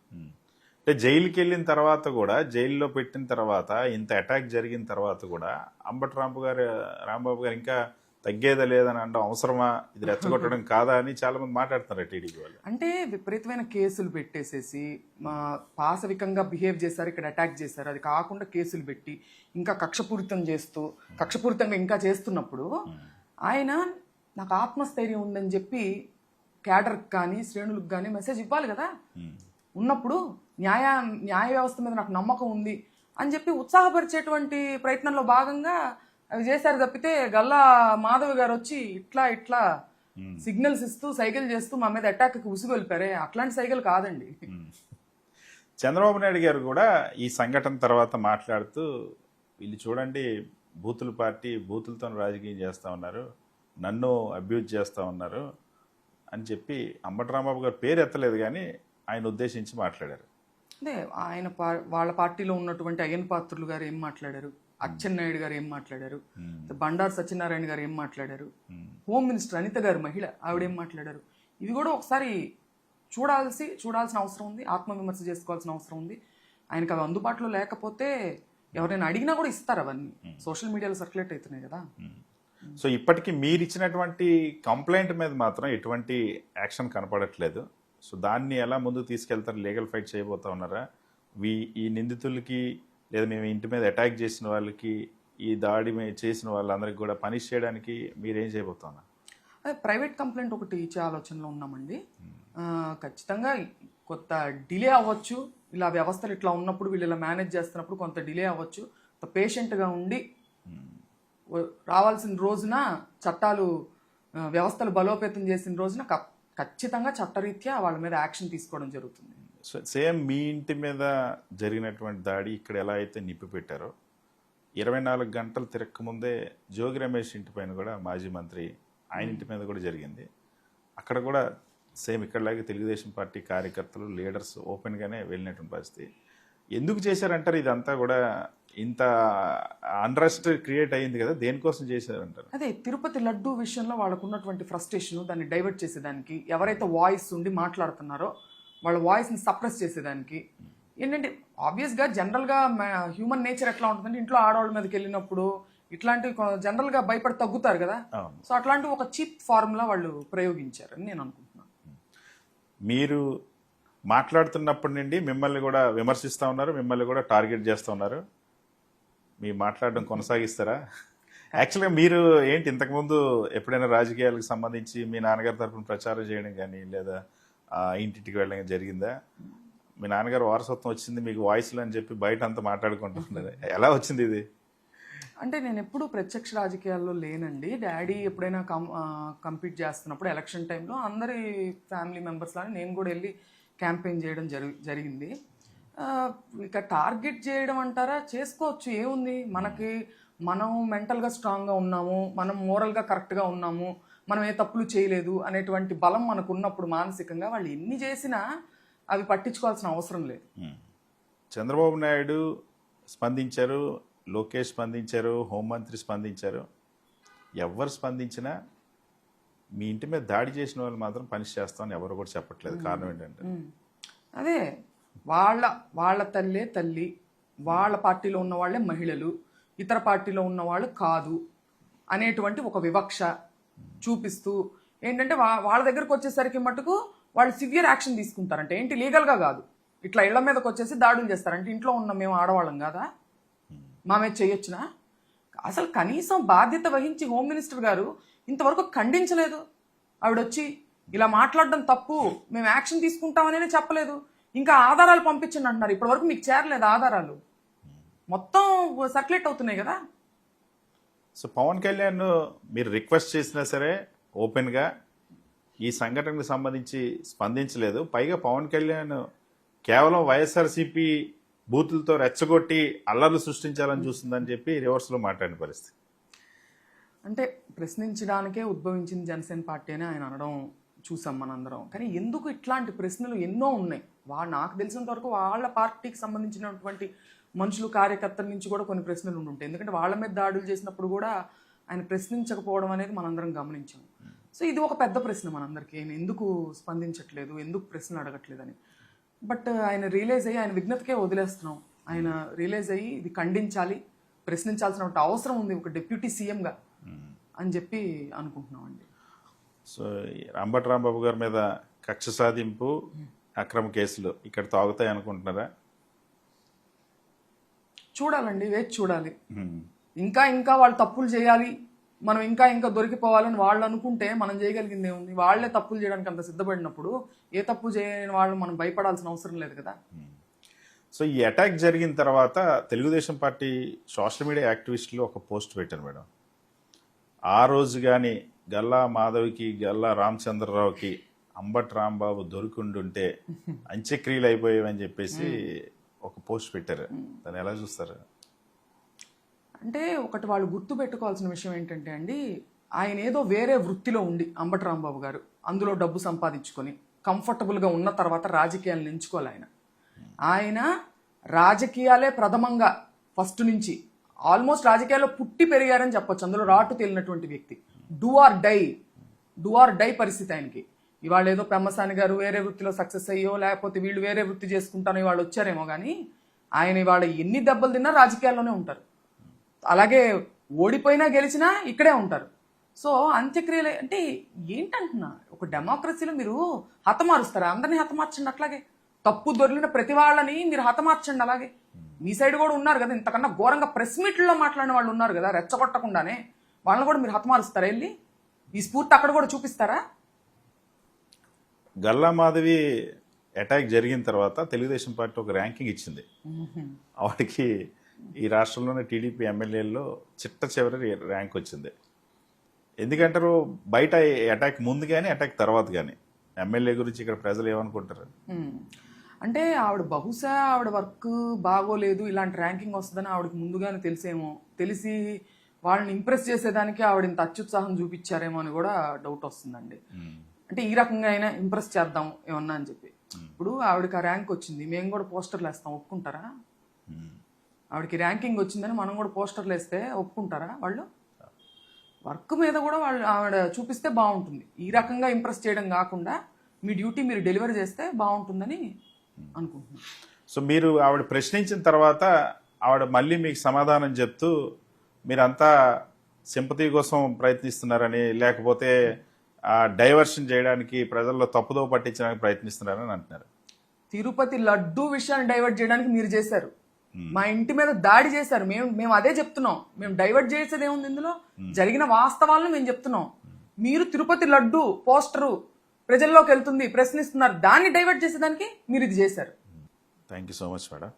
అంటే జైలుకి వెళ్ళిన తర్వాత కూడా, జైల్లో పెట్టిన తర్వాత, ఇంత అటాక్ జరిగిన తర్వాత కూడా అంబటి రాంబాబు గారు ఇంకా తగ్గేదా లేదని అనడం అవసరమా, ఇది రెచ్చగొట్టడం కాదా అని చాలా మంది మాట్లాడుతున్నారు టీడీపీ వాళ్ళు. అంటే విపరీతమైన కేసులు పెట్టేసేసి పాశవికంగా బిహేవ్ చేశారు, ఇక్కడ అటాక్ చేశారు, అది కాకుండా కేసులు పెట్టి ఇంకా కక్షపూరితంగా ఇంకా చేస్తున్నప్పుడు ఆయన నాకు ఆత్మస్థైర్యం ఉందని చెప్పి క్యాడర్కి కానీ శ్రేణులకు కానీ మెసేజ్ ఇవ్వాలి కదా. ఉన్నప్పుడు న్యాయ వ్యవస్థ మీద నాకు నమ్మకం ఉంది అని చెప్పి ఉత్సాహపరిచేటువంటి ప్రయత్నంలో భాగంగా అవి చేశారు తప్పితే, గల్లా మాధవి గారు వచ్చి ఇట్లా సిగ్నల్స్ ఇస్తూ సైకిల్ చేస్తూ మా మీద అటాక్కి ఉసుగు వెళ్ళిపారే, అట్లాంటి సైకిల్ కాదండి. చంద్రబాబు నాయుడు గారు కూడా ఈ సంఘటన తర్వాత మాట్లాడుతూ, వీళ్ళు చూడండి బూతుల పార్టీ, బూతులతో రాజకీయం చేస్తూ ఉన్నారు, నన్ను అబ్యూజ్ చేస్తూ ఉన్నారు అని చెప్పి అంబటి రాంబాబు గారు పేరు ఎత్తలేదు కానీ ఆయన ఉద్దేశించి మాట్లాడారు. అదే ఆయన వాళ్ళ పార్టీలో ఉన్నటువంటి అయ్యన్ పాత్రులు గారు ఏం మాట్లాడారు, అచ్చెన్నాయుడు గారు ఏం మాట్లాడారు, బండారు సత్యనారాయణ గారు ఏం మాట్లాడారు, హోమ్ మినిస్టర్ అనిత గారు మహిళ ఆవిడేం మాట్లాడారు, ఇవి కూడా ఒకసారి చూడాల్సిన అవసరం ఉంది, ఆత్మవిమర్శ చేసుకోవాల్సిన అవసరం ఉంది. ఆయనకు అవి అందుబాటులో లేకపోతే ఎవరైనా అడిగినా కూడా ఇస్తారు, అవన్నీ సోషల్ మీడియాలో సర్క్యులేట్ అవుతున్నాయి కదా. సో ఇప్పటికీ మీరు ఇచ్చినటువంటి కంప్లైంట్ మీద మాత్రం ఎటువంటి యాక్షన్ కనపడట్లేదు. సో దాన్ని ఎలా ముందుకు తీసుకెళ్తారు? లీగల్ ఫైట్ చేయబోతా ఉన్నారా? ఈ నిందితులకి లేదా మేము ఇంటి మీద అటాక్ చేసిన వాళ్ళకి, ఈ దాడి చేసిన వాళ్ళందరికీ కూడా పనిష్ చేయడానికి మీరేం చేయబోతా ఉన్నారు? అదే ప్రైవేట్ కంప్లైంట్ ఒకటి ఇచ్చే ఆలోచనలో ఉన్నామండి. ఖచ్చితంగా కొంత డిలే అవ్వచ్చు, ఇలా వ్యవస్థలు ఇట్లా ఉన్నప్పుడు వీళ్ళు ఇలా మేనేజ్ చేస్తున్నప్పుడు కొంత డిలే అవ్వచ్చు. పేషెంట్గా ఉండి రావాల్సిన రోజున చట్టాలు వ్యవస్థలు బలోపేతం చేసిన రోజున ఖచ్చితంగా చట్టరీత్యా వాళ్ళ మీద యాక్షన్ తీసుకోవడం జరుగుతుంది. సో సేమ్ మీ ఇంటి మీద జరిగినటువంటి దాడి ఇక్కడ ఎలా అయితే నిప్పి పెట్టారో 24 గంటలు తిరక్కముందే జోగి రమేష్ ఇంటి పైన కూడా మాజీ మంత్రి ఆయన ఇంటి మీద కూడా జరిగింది. అక్కడ కూడా సేమ్ ఇక్కడలాగే తెలుగుదేశం పార్టీ కార్యకర్తలు, లీడర్స్ ఓపెన్గానే వెళ్ళినటువంటి పరిస్థితి. ఎందుకు చేశారంటారు? ఇదంతా కూడా ఇంత అన్రెస్ట్ క్రియేట్ అయ్యింది కదా, దేనికోసం చేశారంటారు? అదే తిరుపతి లడ్డు విషయంలో వాళ్ళకు ఉన్నటువంటి ఫ్రస్ట్రేషన్, దాన్ని డైవర్ట్ చేసేదానికి, ఎవరైతే వాయిస్ ఉండి మాట్లాడుతున్నారో వాళ్ళ వాయిస్ని సప్రెస్ చేసేదానికి ఏంటంటే, ఆబ్వియస్గా జనరల్గా హ్యూమన్ నేచర్ ఎట్లా ఉంటుందంటే, ఇంట్లో ఆడవాళ్ళ మీదకి వెళ్ళినప్పుడు ఇట్లాంటివి జనరల్గా భయపడి తగ్గుతారు కదా. సో అట్లాంటి ఒక చీప్ ఫార్ములా వాళ్ళు ప్రయోగించారని నేను అనుకుంటున్నాను. మీరు మాట్లాడుతున్నప్పటి నుండి మిమ్మల్ని కూడా విమర్శిస్తూ ఉన్నారు, మిమ్మల్ని కూడా టార్గెట్ చేస్తూ ఉన్నారు. మీ మాట్లాడడం కొనసాగిస్తారా? యాక్చువల్గా మీరు ఏంటి ఇంతకుముందు ఎప్పుడైనా రాజకీయాలకు సంబంధించి మీ నాన్నగారి తరఫున ప్రచారం చేయడం కానీ లేదా ఇంటింటికి వెళ్ళడం జరిగిందా? మీ నాన్నగారు వారసత్వం వచ్చింది మీకు వాయిస్లో అని చెప్పి బయట అంతా మాట్లాడుకుంటున్నారు, ఎలా వచ్చింది ఇది? అంటే నేను ఎప్పుడూ ప్రత్యక్ష రాజకీయాల్లో లేనండి. డాడీ ఎప్పుడైనా కంపీట్ చేస్తున్నప్పుడు ఎలక్షన్ టైంలో అందరి ఫ్యామిలీ మెంబర్స్ లాగా నేను కూడా వెళ్ళి క్యాంపెయిన్ చేయడం జరిగింది. ఇక టార్గెట్ చేయడం అంటారా, చేసుకోవచ్చు, ఏముంది. మనం మెంటల్గా స్ట్రాంగ్గా ఉన్నాము, మనం మోరల్గా కరెక్ట్గా ఉన్నాము, మనం ఏ తప్పులు చేయలేదు అనేటువంటి బలం మనకు ఉన్నప్పుడు మానసికంగా వాళ్ళు ఎన్ని చేసినా అవి పట్టించుకోవాల్సిన అవసరం లేదు. చంద్రబాబు నాయుడు స్పందించారు, లోకేష్ స్పందించారు, హోంమంత్రి స్పందించారు. ఎవరు స్పందించినా మీ ఇంటి మీద దాడి చేసిన వాళ్ళు మాత్రం పనిష్ చేస్తామని ఎవరు కూడా చెప్పట్లేదు. కారణం ఏంటంటే అదే వాళ్ళ తల్లి, వాళ్ళ పార్టీలో ఉన్న వాళ్ళే మహిళలు, ఇతర పార్టీలో ఉన్న వాళ్ళు కాదు అనేటువంటి ఒక వివక్ష చూపిస్తూ ఏంటంటే వాళ్ళ దగ్గరకు వచ్చేసరికి మటుకు వాళ్ళు సివియర్ యాక్షన్ తీసుకుంటారంటే ఏంటి, లీగల్గా కాదు, ఇట్లా ఇళ్ల మీదకి వచ్చేసి దాడులు చేస్తారంటే ఇంట్లో ఉన్న మేము ఆడవాళ్ళం కాదా, మా మీద చేయొచ్చునా? అసలు కనీసం బాధ్యత వహించి హోమ్ మినిస్టర్ గారు ఇంతవరకు ఖండించలేదు. ఆవిడొచ్చి ఇలా మాట్లాడడం తప్పు, మేము యాక్షన్ తీసుకుంటామనే చెప్పలేదు. ఇంకా ఆధారాలు పంపించండి అంటున్నారు. ఇప్పటివరకు మీకు చేరలేదు ఆధారాలు, మొత్తం సర్క్యులేట్ అవుతున్నాయి కదా. సో పవన్ కళ్యాణ్ మీరు రిక్వెస్ట్ చేసినా సరే ఓపెన్గా ఈ సంఘటనకు సంబంధించి స్పందించలేదు. పైగా పవన్ కళ్యాణ్ కేవలం వైఎస్ఆర్సీపీ బూతులతో రెచ్చగొట్టి అల్లర్లు సృష్టించాలని చూస్తుందని చెప్పి రివర్స్లో మాట్లాడిన పరిస్థితి. అంటే ప్రశ్నించడానికే ఉద్భవించింది జనసేన పార్టీ అని ఆయన అనడం చూసాం మనందరం. కానీ ఎందుకు ఇట్లాంటి ప్రశ్నలు ఎన్నో ఉన్నాయి. నాకు తెలిసినంత వరకు వాళ్ళ పార్టీకి సంబంధించినటువంటి మనుషులు, కార్యకర్తల నుంచి కూడా కొన్ని ప్రశ్నలు ఉండుంటాయి. ఎందుకంటే వాళ్ళ మీద దాడులు చేసినప్పుడు కూడా ఆయన ప్రశ్నించకపోవడం అనేది మనందరం గమనించాం. సో ఇది ఒక పెద్ద ప్రశ్న మనందరికీ, ఆయన ఎందుకు స్పందించట్లేదు, ఎందుకు ప్రశ్నలు అడగట్లేదని. బట్ ఆయన రియలైజ్ అయ్యి, ఆయన విఘ్నతకే వదిలేస్తున్నాం. ఆయన రియలైజ్ అయ్యి ఇది ఖండించాలి, ప్రశ్నించాల్సిన అవసరం ఉంది ఒక డిప్యూటీ సీఎంగా అని చెప్పి అనుకుంటున్నాం అండి. సో అంబటి రాంబాబు గారి మీద కక్ష సాధింపు, అక్రమ కేసులు ఇక్కడ తాగుతాయి అనుకుంటున్నారా? చూడాలండి, వేచి చూడాలి. ఇంకా వాళ్ళు తప్పులు చేయాలి, మనం ఇంకా దొరికిపోవాలని వాళ్ళు అనుకుంటే మనం చేయగలిగింది ఏముంది? వాళ్లే తప్పులు చేయడానికి అంత సిద్ధపడినప్పుడు ఏ తప్పు చేయని వాళ్ళు మనం భయపడాల్సిన అవసరం లేదు కదా. సో ఈ అటాక్ జరిగిన తర్వాత తెలుగుదేశం పార్టీ సోషల్ మీడియా యాక్టివిస్టులు ఒక పోస్ట్ పెట్టారు మేడం. ఆ రోజు కానీ గల్లా మాధవికి, గల్లా రామచంద్రరావుకి అంబటి రాంబాబు దొరికిండుంటే అంత్యక్రియలు అయిపోయావని చెప్పేసి ఒక పోస్ట్ పెట్టారు. దాన్ని ఎలా చూస్తారు? అంటే ఒకటి వాళ్ళు గుర్తు పెట్టుకోవాల్సిన విషయం ఏంటంటే అండి, ఆయన ఏదో వేరే వృత్తిలో ఉండి అంబటి రాంబాబు గారు అందులో డబ్బు సంపాదించుకొని కంఫర్టబుల్గా ఉన్న తర్వాత రాజకీయాలను ఎంచుకోవాలి ఆయన రాజకీయాలే ప్రథమంగా ఫస్ట్ నుంచి ఆల్మోస్ట్ రాజకీయాల్లో పుట్టి పెరిగారని చెప్పొచ్చు. అందులో రాటు తేలినటువంటి వ్యక్తి. డూ ఆర్ డై పరిస్థితి ఆయనకి. ఇవాళ ఏదో పెమ్మసాని గారు వేరే వృత్తిలో సక్సెస్ అయ్యో లేకపోతే వీళ్ళు వేరే వృత్తి చేసుకుంటానో ఇవాళ వచ్చారేమో కానీ ఆయన ఇవాళ ఎన్ని దెబ్బలు తిన్నా రాజకీయాల్లోనే ఉంటారు. అలాగే ఓడిపోయినా గెలిచినా ఇక్కడే ఉంటారు. సో అంత్యక్రియలు అంటే ఏంటంటున్నా, ఒక డెమోక్రసీలో మీరు హతమారుస్తారా? అందరినీ హతమార్చండి. అట్లాగే తప్పు దొరికిన ప్రతి వాళ్ళని మీరు హతమార్చండి. అలాగే మీ సైడ్ కూడా ఉన్నారు కదా, ఇంతకన్నా ఘోరంగా ప్రెస్ మీట్లో మాట్లాడిన వాళ్ళు ఉన్నారు కదా, రెచ్చగొట్టకుండానే. వాళ్ళని కూడా మీరు హతమారుస్తారా? వెళ్ళి ఈ స్ఫూర్తి అక్కడ కూడా చూపిస్తారా? గల్లా మాధవి అటాక్ జరిగిన తర్వాత తెలుగుదేశం పార్టీ ఒక ర్యాంకింగ్ ఇచ్చింది. వాటికి ఈ రాష్ట్రంలోనే టీడీపీ ఎమ్మెల్యేల్లో చిట్ట చివరి ర్యాంక్ వచ్చింది. ఎందుకంటారు, బయట అటాక్ ముందు కానీ అటాక్ తర్వాత కానీ ఎమ్మెల్యే గురించి ఇక్కడ ప్రజలు ఏమనుకుంటారు? అంటే ఆవిడ బహుశా ఆవిడ వర్క్ బాగోలేదు, ఇలాంటి ర్యాంకింగ్ వస్తుందని ఆవిడకి ముందుగానే తెలిసేమో. తెలిసి వాళ్ళని ఇంప్రెస్ చేసేదానికి ఆవిడ ఇంత అత్యుత్సాహం చూపించారేమో అని కూడా డౌట్ వస్తుందండి. అంటే ఈ రకంగా అయినా ఇంప్రెస్ చేద్దాం ఏమన్నా అని చెప్పి. ఇప్పుడు ఆవిడకి ఆ ర్యాంక్ వచ్చింది, మేము కూడా పోస్టర్లు వేస్తాం, ఒప్పుకుంటారా? ఆవిడకి ర్యాంకింగ్ వచ్చిందని మనం కూడా పోస్టర్లు వేస్తే ఒప్పుకుంటారా వాళ్ళు? వర్క్ మీద కూడా వాళ్ళు ఆవిడ చూపిస్తే బాగుంటుంది. ఈ రకంగా ఇంప్రెస్ చేయడం కాకుండా మీ డ్యూటీ మీరు డెలివరీ చేస్తే బాగుంటుందని అనుకుంటున్నాను. సో మీరు ఆవిడ ప్రశ్నించిన తర్వాత ఆవిడ మళ్ళీ మీకు సమాధానం చెప్తూ మీరంతా సింపతి కోసం ప్రయత్నిస్తున్నారని, లేకపోతే డైవర్షన్ చేయడానికి, ప్రజల్లో తప్పుదో పట్టించడానికి ప్రయత్నిస్తున్నారని అంటున్నారు. తిరుపతి లడ్డూ విషయాన్ని డైవర్ట్ చేయడానికి మీరు చేశారు. మా ఇంటి మీద దాడి చేశారు. మేము అదే చెప్తున్నాం. మేము డైవర్ట్ చేసేది ఏముంది ఇందులో? జరిగిన వాస్తవాలను మేము చెప్తున్నాం. మీరు తిరుపతి లడ్డు పోస్టరు ప్రజల్లోకి వెళ్తుంది, ప్రశ్నిస్తున్నారు, దాన్ని డైవర్ట్ చేసేదానికి మీరు ఇది చేశారు. Thank you so much madam.